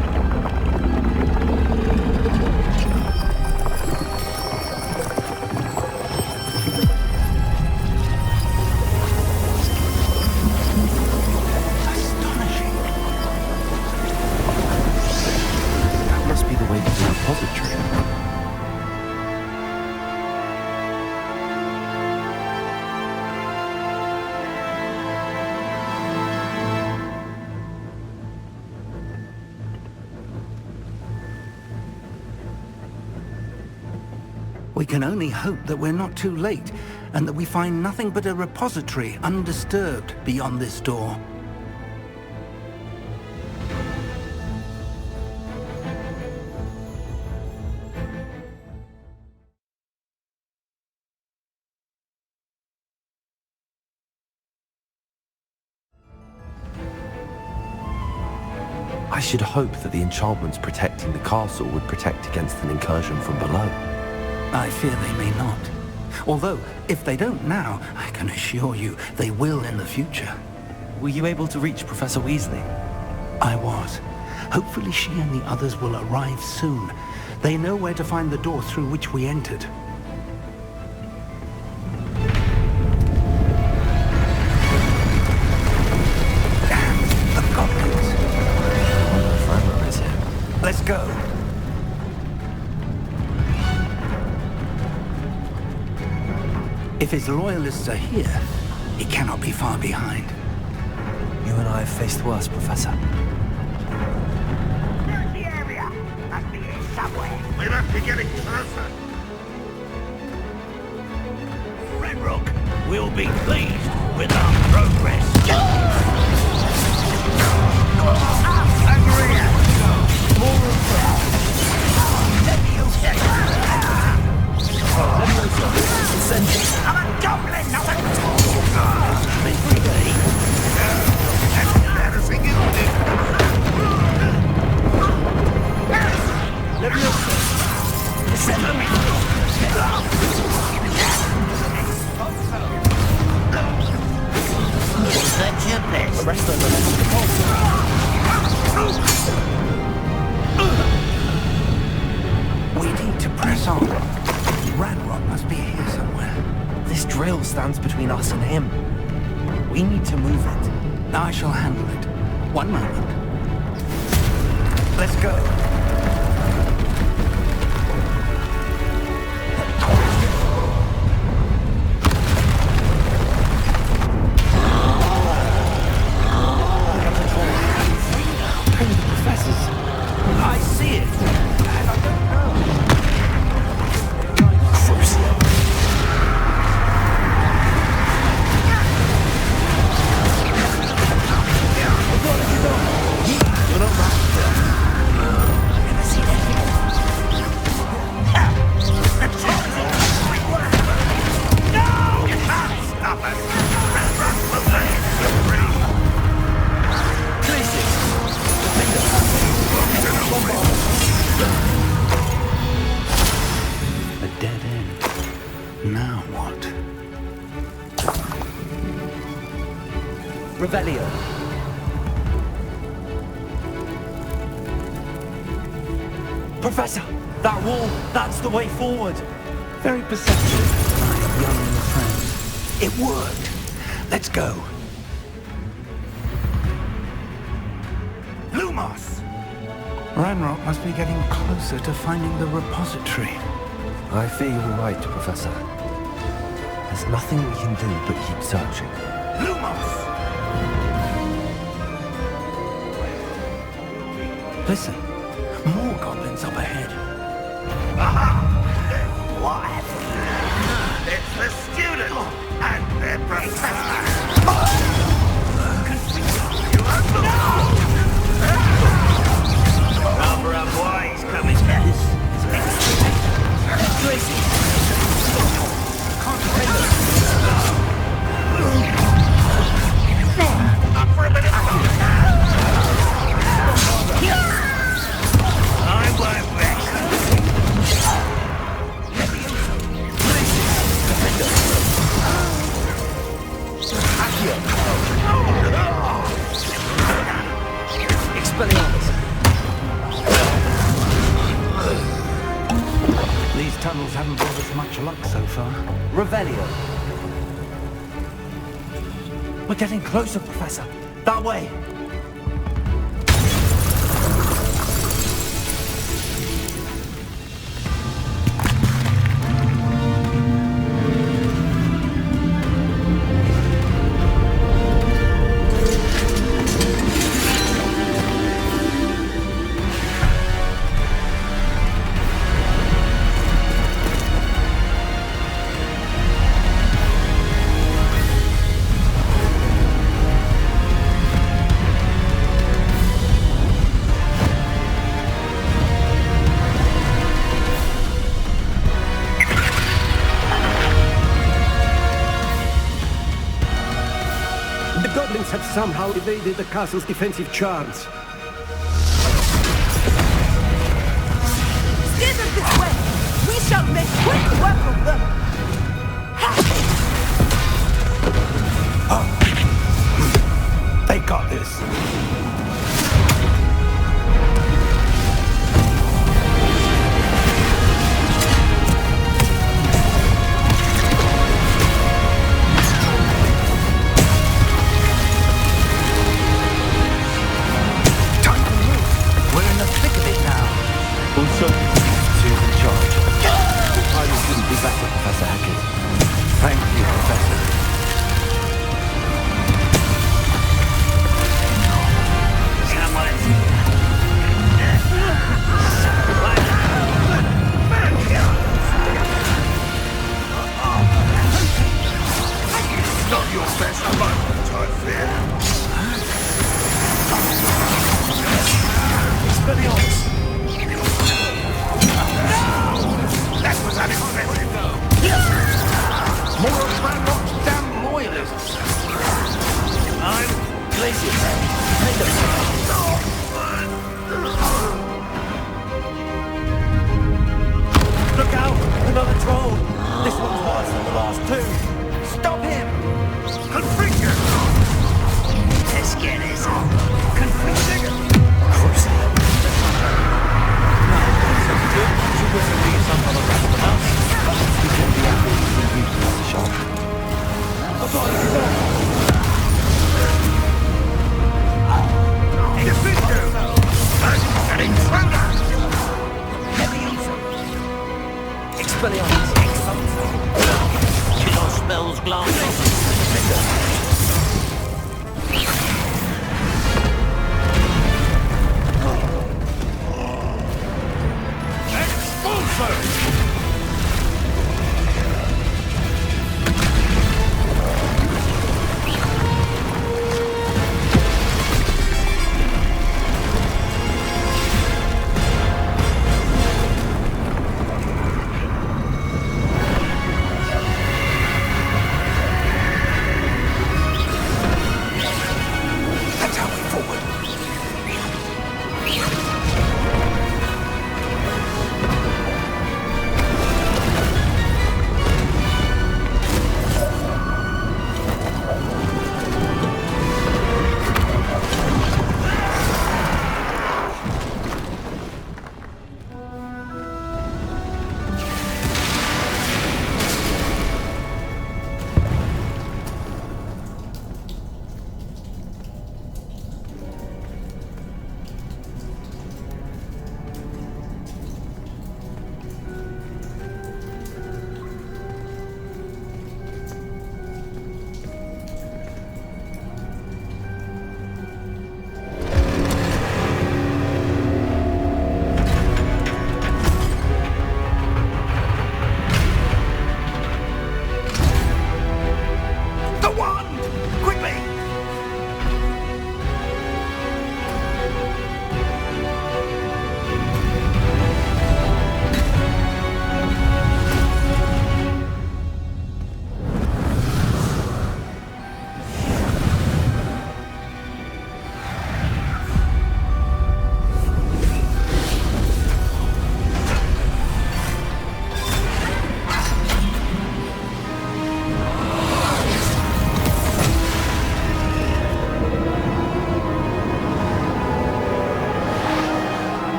Astonishing. That must be the way to the repository. We can only hope that we're not too late, and that we find nothing but a repository undisturbed beyond this door. I should hope that the enchantments protecting the castle would protect against an incursion from below. I fear they may not. Although, if they don't now, I can assure you they will in the future. Were you able to reach Professor Weasley? I was. Hopefully she and the others will arrive soon. They know where to find the door through which we entered. Damn, the goblins. Ranrok is here. Let's go. If his loyalists are here, he cannot be far behind. You and I have faced worse, Professor. There's the area. Must be here somewhere. We must be getting closer. Ranrok will be pleased with our progress. Angria! More of that. I'm a goblin, not a embarrassing illness. Is that your best? Rest on the We need to press on. Ranrok must be here somewhere. This drill stands between us and him. We need to move it. I shall handle it. One moment. Let's go. I see it. And I don't know. Revelio. Professor, that wall, that's the way forward. Very perceptive, my young friend. It worked. Let's go. Lumos! Ranrok must be getting closer to finding the repository. I fear you're right, Professor. There's nothing we can do but keep searching. Lumos! Listen, more goblins up ahead. Aha! What happened? the student and their professor. Rather unwise coming here. Up for a minute. I won't rest. Expelliarmus. These tunnels haven't brought us much luck so far. Revelio. We're getting closer, Professor. That way. Have somehow evaded the castle's defensive charms. Steer them this way! We shall make quick work of them! They got this.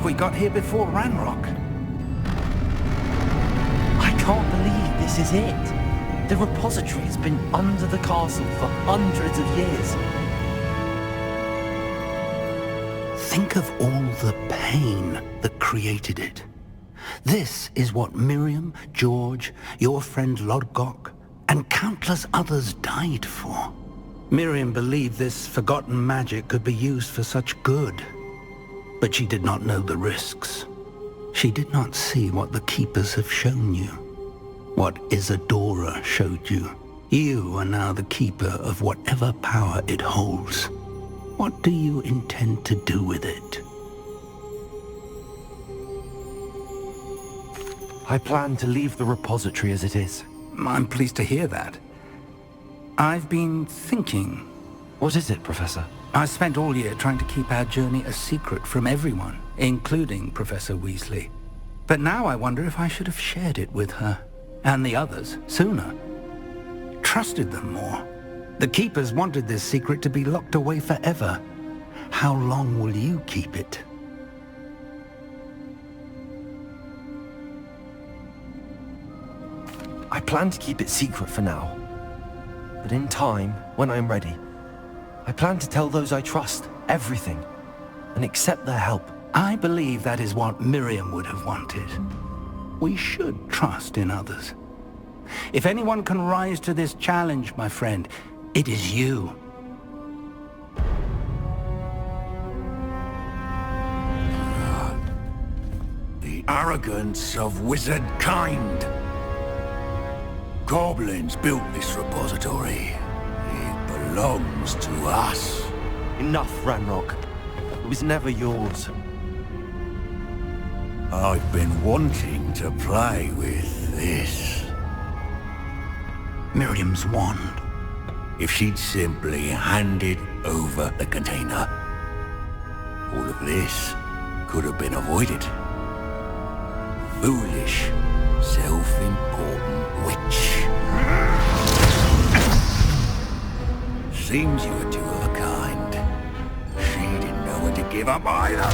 believe we got here before Ranrok. I can't believe this is it. The repository has been under the castle for hundreds of years. Think of all the pain that created it. This is what Miriam, George, your friend Lodgok, and countless others died for. Miriam believed this forgotten magic could be used for such good, but she did not know the risks. She did not see what the Keepers have shown you, what Isidora showed you. You are now the Keeper of whatever power it holds. What do you intend to do with it? I plan to leave the repository as it is. I'm pleased to hear that. I've been thinking. What is it, Professor? I spent all year trying to keep our journey a secret from everyone, including Professor Weasley. But now I wonder if I should have shared it with her, and the others, sooner. Trusted them more. The Keepers wanted this secret to be locked away forever. How long will you keep it? I plan to keep it secret for now. But in time, when I'm ready, I plan to tell those I trust everything and accept their help. I believe that is what Miriam would have wanted. We should trust in others. If anyone can rise to this challenge, my friend, it is you. The arrogance of wizard kind. Goblins built this repository. It belongs to us. Enough, Ranrok. It was never yours. I've been wanting to play with this. Miriam's wand. If she'd simply handed over the container, all of this could have been avoided. Foolish, self-important witch. Seems you were two of a kind. She didn't know when to give up either.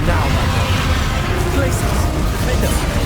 Now, places, defend us.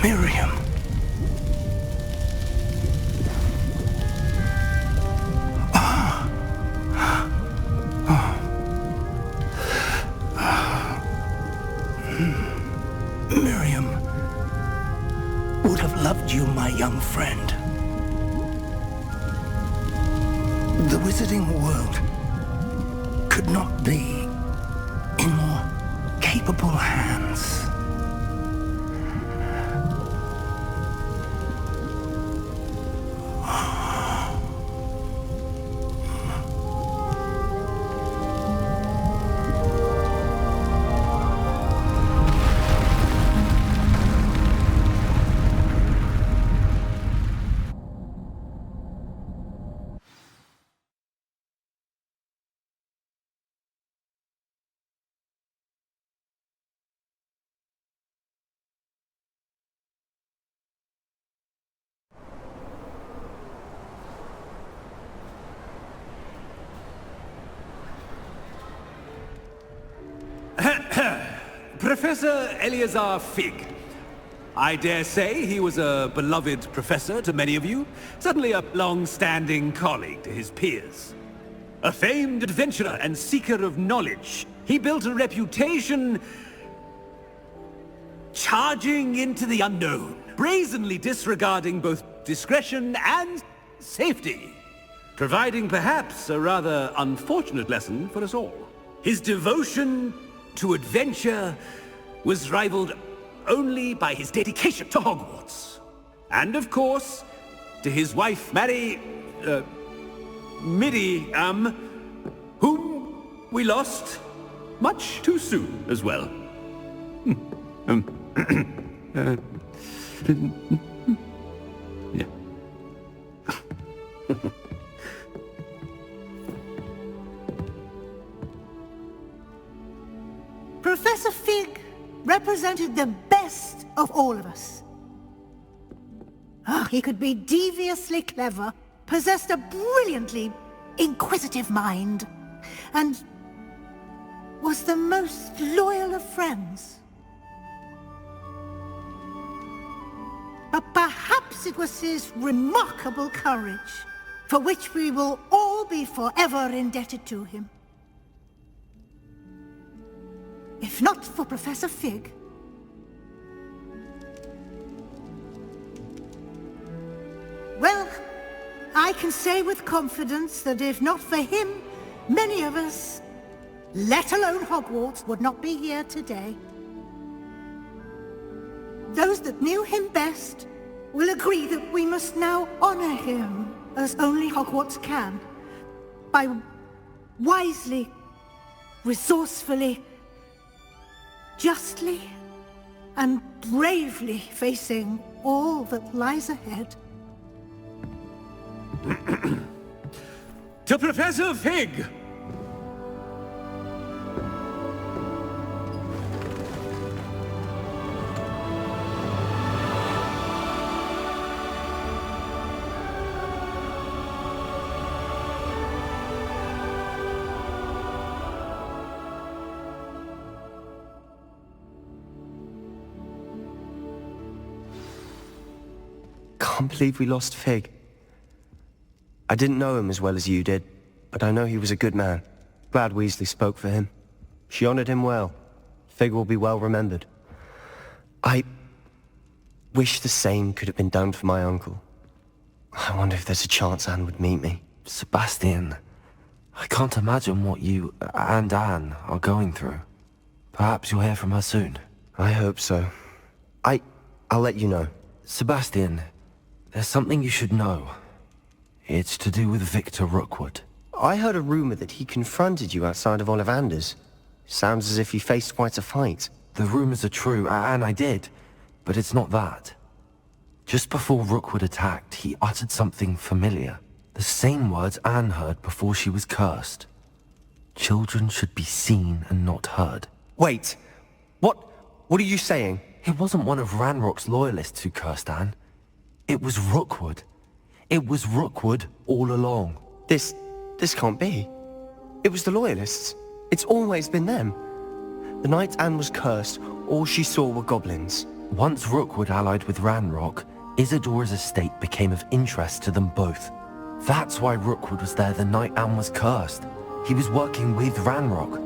Miriam. Miriam would have loved you, my young friend. The wizarding world could not be in more capable hands. Professor Eleazar Fig. I dare say he was a beloved professor to many of you, suddenly a long-standing colleague to his peers. A famed adventurer and seeker of knowledge, he built a reputation charging into the unknown, brazenly disregarding both discretion and safety, providing perhaps a rather unfortunate lesson for us all. His devotion to adventure was rivaled only by his dedication to Hogwarts. And of course, to his wife, Middy, whom we lost much too soon as well. Yeah. Professor Fig represented the best of all of us. He could be deviously clever, possessed a brilliantly inquisitive mind, and was the most loyal of friends. But perhaps it was his remarkable courage, for which we will all be forever indebted to him. If not for Professor Fig, well, I can say with confidence that if not for him, many of us, let alone Hogwarts, would not be here today. Those that knew him best will agree that we must now honor him as only Hogwarts can, by wisely, resourcefully, justly and bravely facing all that lies ahead. To Professor Fig! Can't believe we lost Fig. I didn't know him as well as you did, but I know he was a good man. Glad Weasley spoke for him. She honored him well. Fig will be well remembered. I wish the same could have been done for my uncle. I wonder if there's a chance Anne would meet me. Sebastian, I can't imagine what you and Anne are going through. Perhaps you'll hear from her soon. I hope so. I'll let you know. Sebastian, there's something you should know. It's to do with Vicktor Rookwood. I heard a rumor that he confronted you outside of Ollivander's. Sounds as if he faced quite a fight. The rumors are true, and I did, but it's not that. Just before Rookwood attacked, he uttered something familiar. The same words Anne heard before she was cursed. Children should be seen and not heard. Wait, what are you saying? It wasn't one of Ranrok's loyalists who cursed Anne. It was Rookwood. It was Rookwood all along. This can't be. It was the loyalists. It's always been them. The night Anne was cursed, all she saw were goblins. Once Rookwood allied with Ranrok, Isidora's estate became of interest to them both. That's why Rookwood was there the night Anne was cursed. He was working with Ranrok.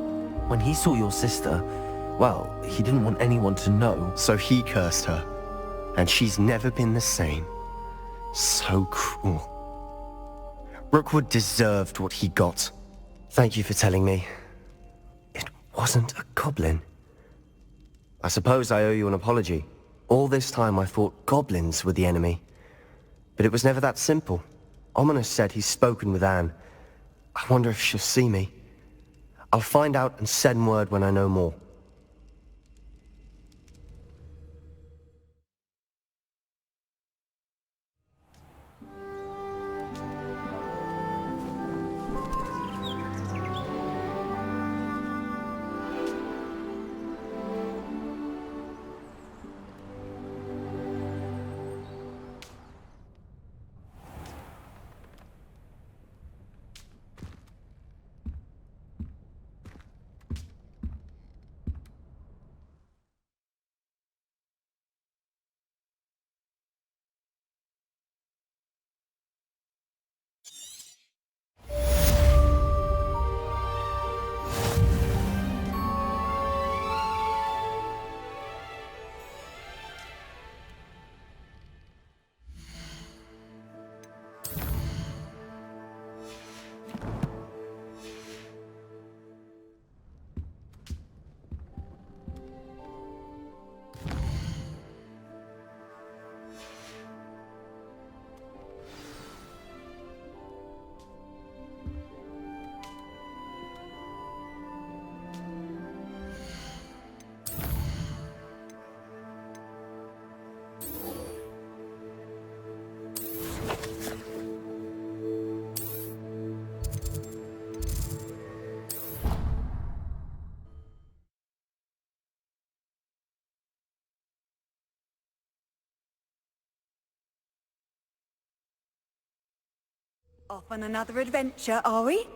When he saw your sister, well, he didn't want anyone to know. So he cursed her. And she's never been the same. So cruel. Rookwood deserved what he got. Thank you for telling me. It wasn't a goblin. I suppose I owe you an apology. All this time I thought goblins were the enemy. But it was never that simple. Ominous said he's spoken with Anne. I wonder if she'll see me. I'll find out and send word when I know more. Off on another adventure, are we?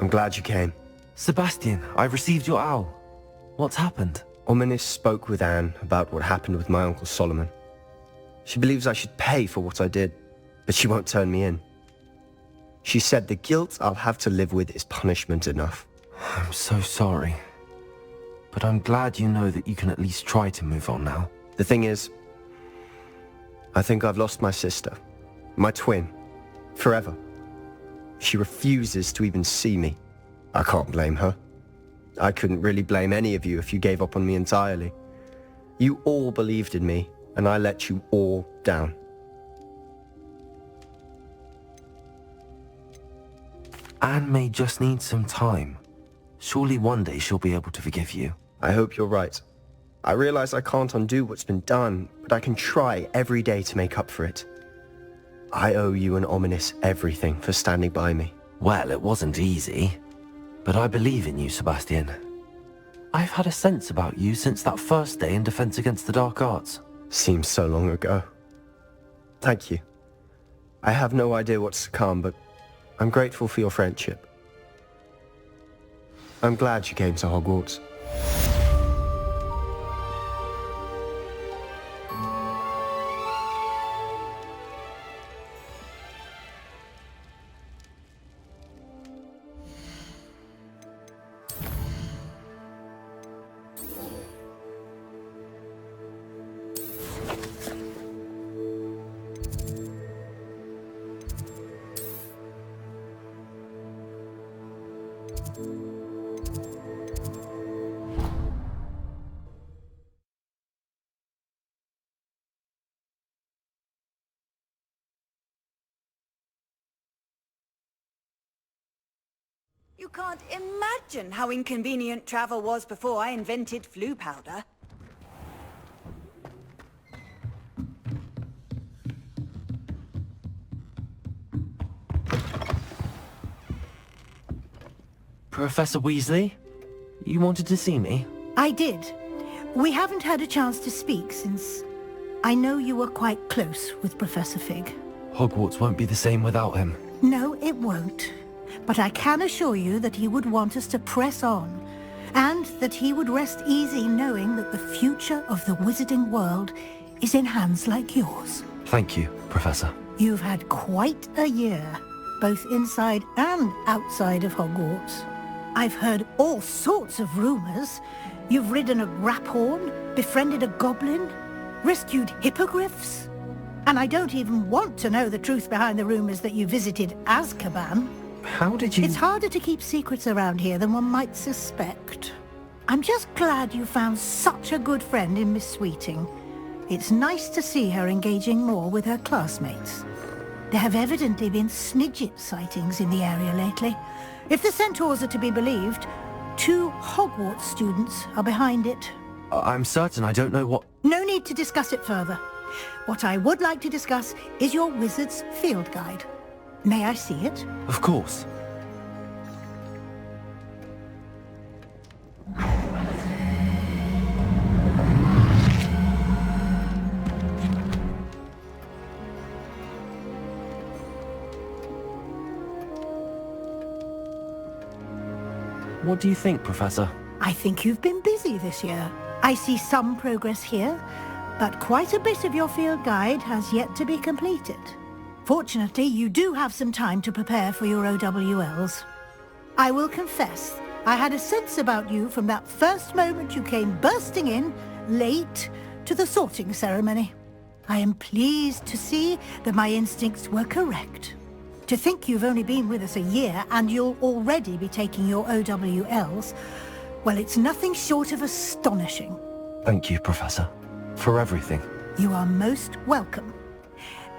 I'm glad you came. Sebastian, I've received your owl. What's happened? Ominous spoke with Anne about what happened with my Uncle Solomon. She believes I should pay for what I did, but she won't turn me in. She said the guilt I'll have to live with is punishment enough. I'm so sorry. But I'm glad you know that you can at least try to move on now. The thing is, I think I've lost my sister, my twin, forever. She refuses to even see me. I can't blame her. I couldn't really blame any of you if you gave up on me entirely. You all believed in me, and I let you all down. Anne may just need some time. Surely one day she'll be able to forgive you. I hope you're right. I realize I can't undo what's been done, but I can try every day to make up for it. I owe you and Ominous everything for standing by me. Well, it wasn't easy, but I believe in you, Sebastian. I've had a sense about you since that first day in Defense Against the Dark Arts. Seems so long ago. Thank you. I have no idea what's to come, but I'm grateful for your friendship. I'm glad you came to Hogwarts. You can't imagine how inconvenient travel was before I invented flu powder. Professor Weasley? You wanted to see me? I did. We haven't had a chance to speak since I know you were quite close with Professor Fig. Hogwarts won't be the same without him. No, it won't. But I can assure you that he would want us to press on, and that he would rest easy knowing that the future of the wizarding world is in hands like yours. Thank you, Professor. You've had quite a year, both inside and outside of Hogwarts. I've heard all sorts of rumors. You've ridden a graphorn, befriended a goblin, rescued hippogriffs. And I don't even want to know the truth behind the rumors that you visited Azkaban. How did you... It's harder to keep secrets around here than one might suspect. I'm just glad you found such a good friend in Miss Sweeting. It's nice to see her engaging more with her classmates. There have evidently been Snidget sightings in the area lately. If the centaurs are to be believed, 2 Hogwarts students are behind it. I'm certain I don't know what... No need to discuss it further. What I would like to discuss is your wizard's field guide. May I see it? Of course. What do you think, Professor? I think you've been busy this year. I see some progress here, but quite a bit of your field guide has yet to be completed. Fortunately, you do have some time to prepare for your O.W.L.s. I will confess, I had a sense about you from that first moment you came bursting in, late, to the sorting ceremony. I am pleased to see that my instincts were correct. To think you've only been with us a year and you'll already be taking your O.W.L.s, well, it's nothing short of astonishing. Thank you, Professor, for everything. You are most welcome.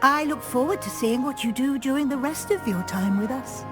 I look forward to seeing what you do during the rest of your time with us.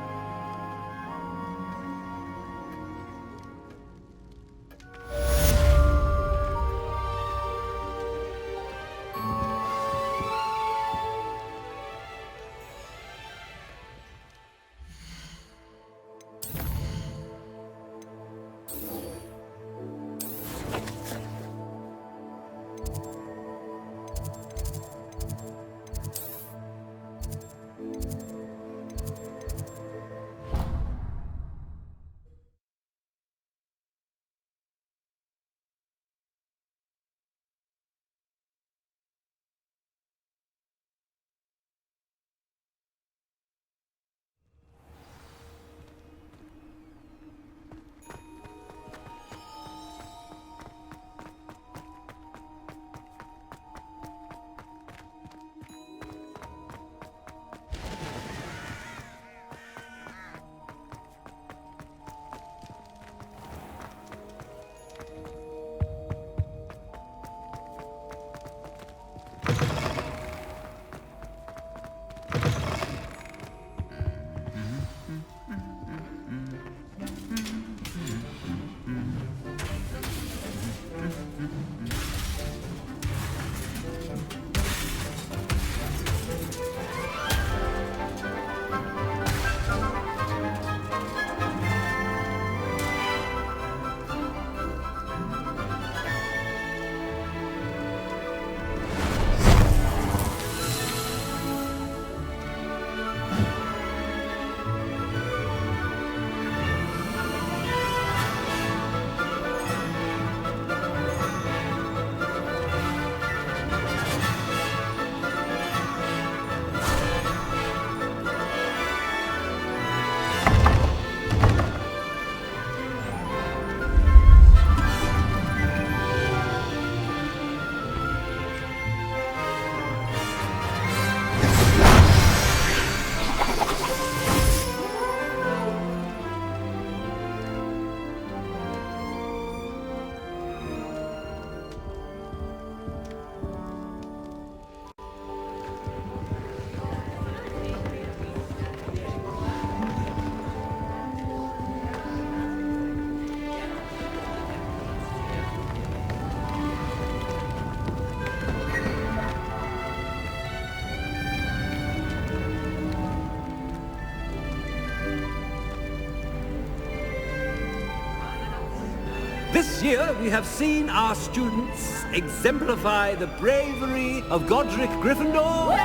This year, we have seen our students exemplify the bravery of Godric Gryffindor. And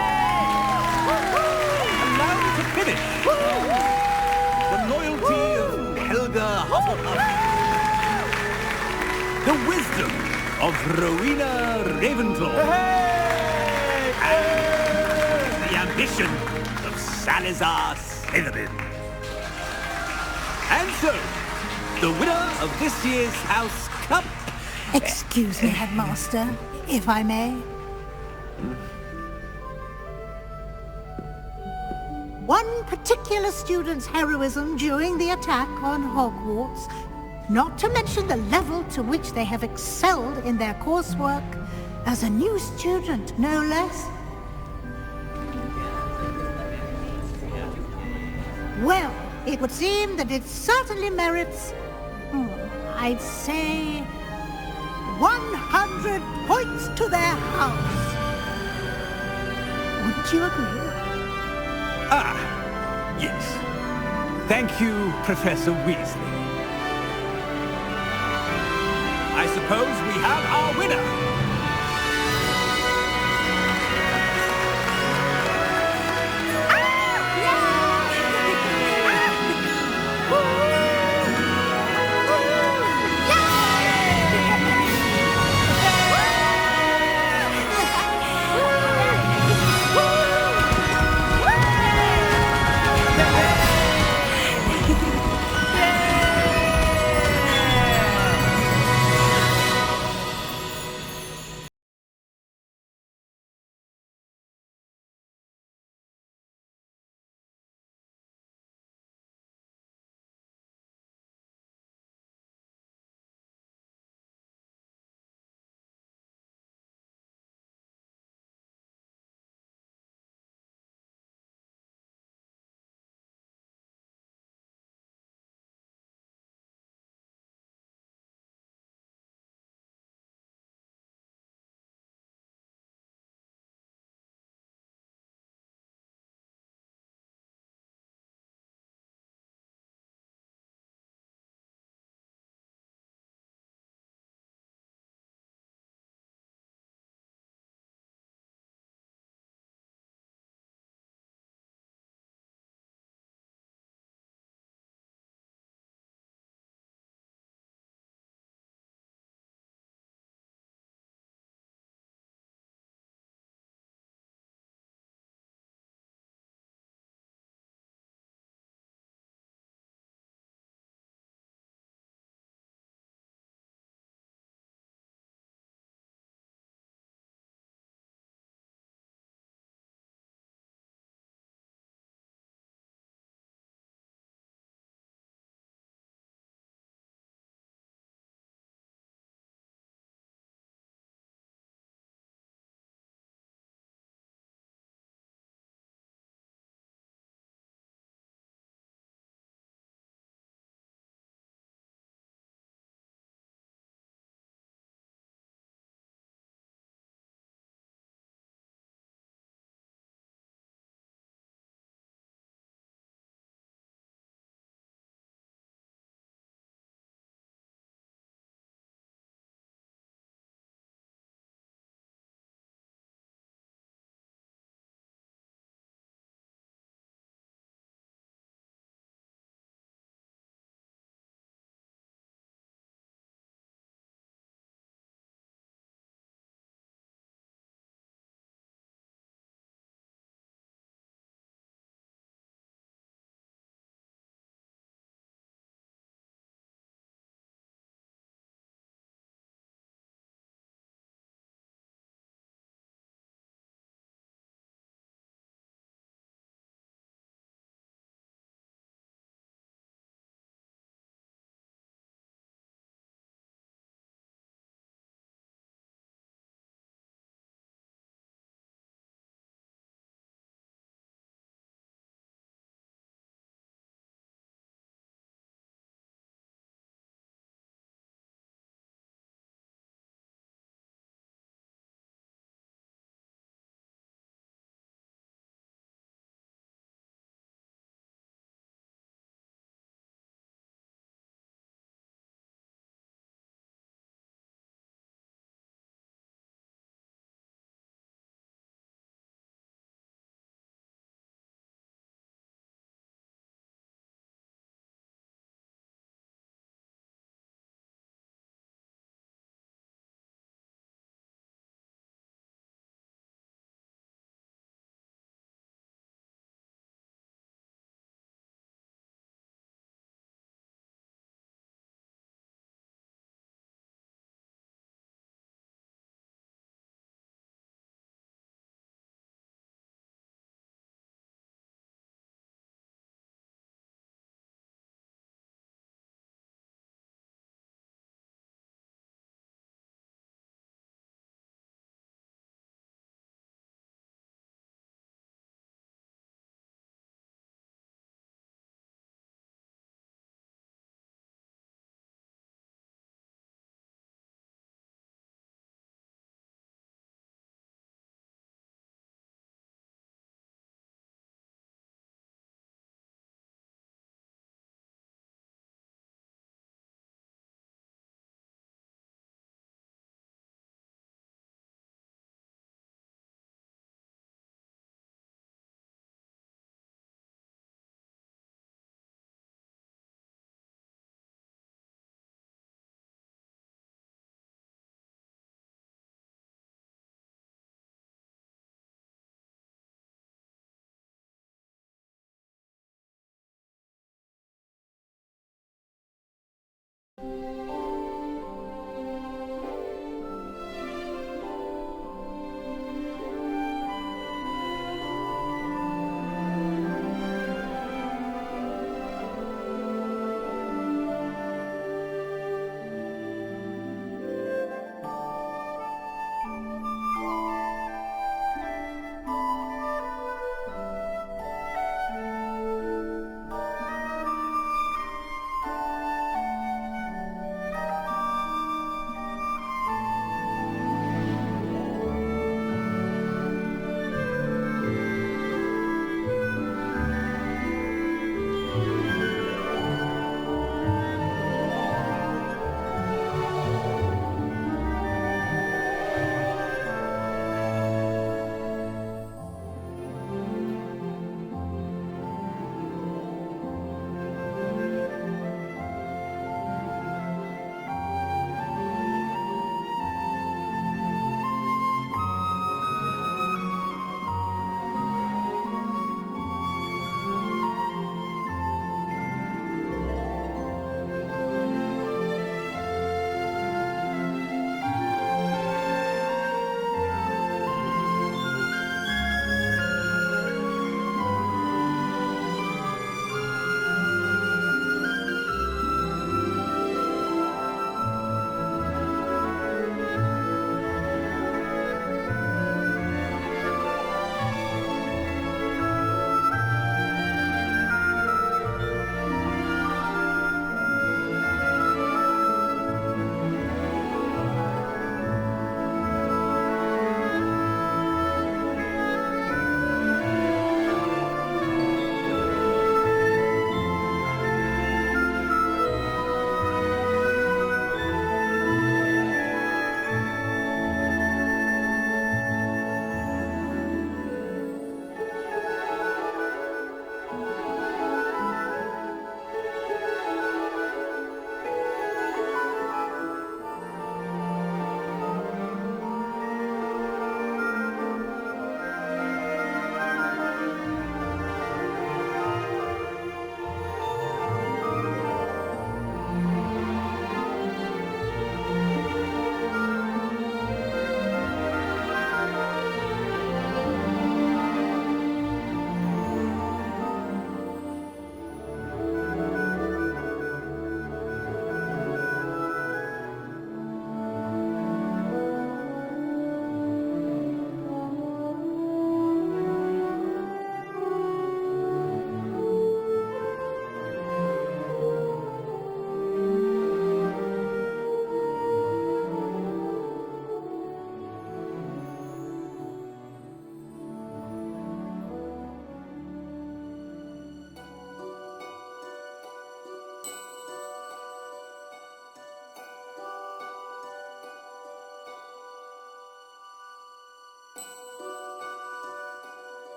now to finish, the loyalty of Helga Hufflepuff. The wisdom of Rowena Ravenclaw. And the ambition of Salazar Slytherin. And so, the winner of this year's House Cup... Excuse me, Headmaster, if I may. One particular student's heroism during the attack on Hogwarts, not to mention the level to which they have excelled in their coursework, as a new student, no less. Well, it would seem that it certainly merits, I'd say, 100 points to their house. Wouldn't you agree? Ah, yes. Thank you, Professor Weasley. I suppose we have our winner.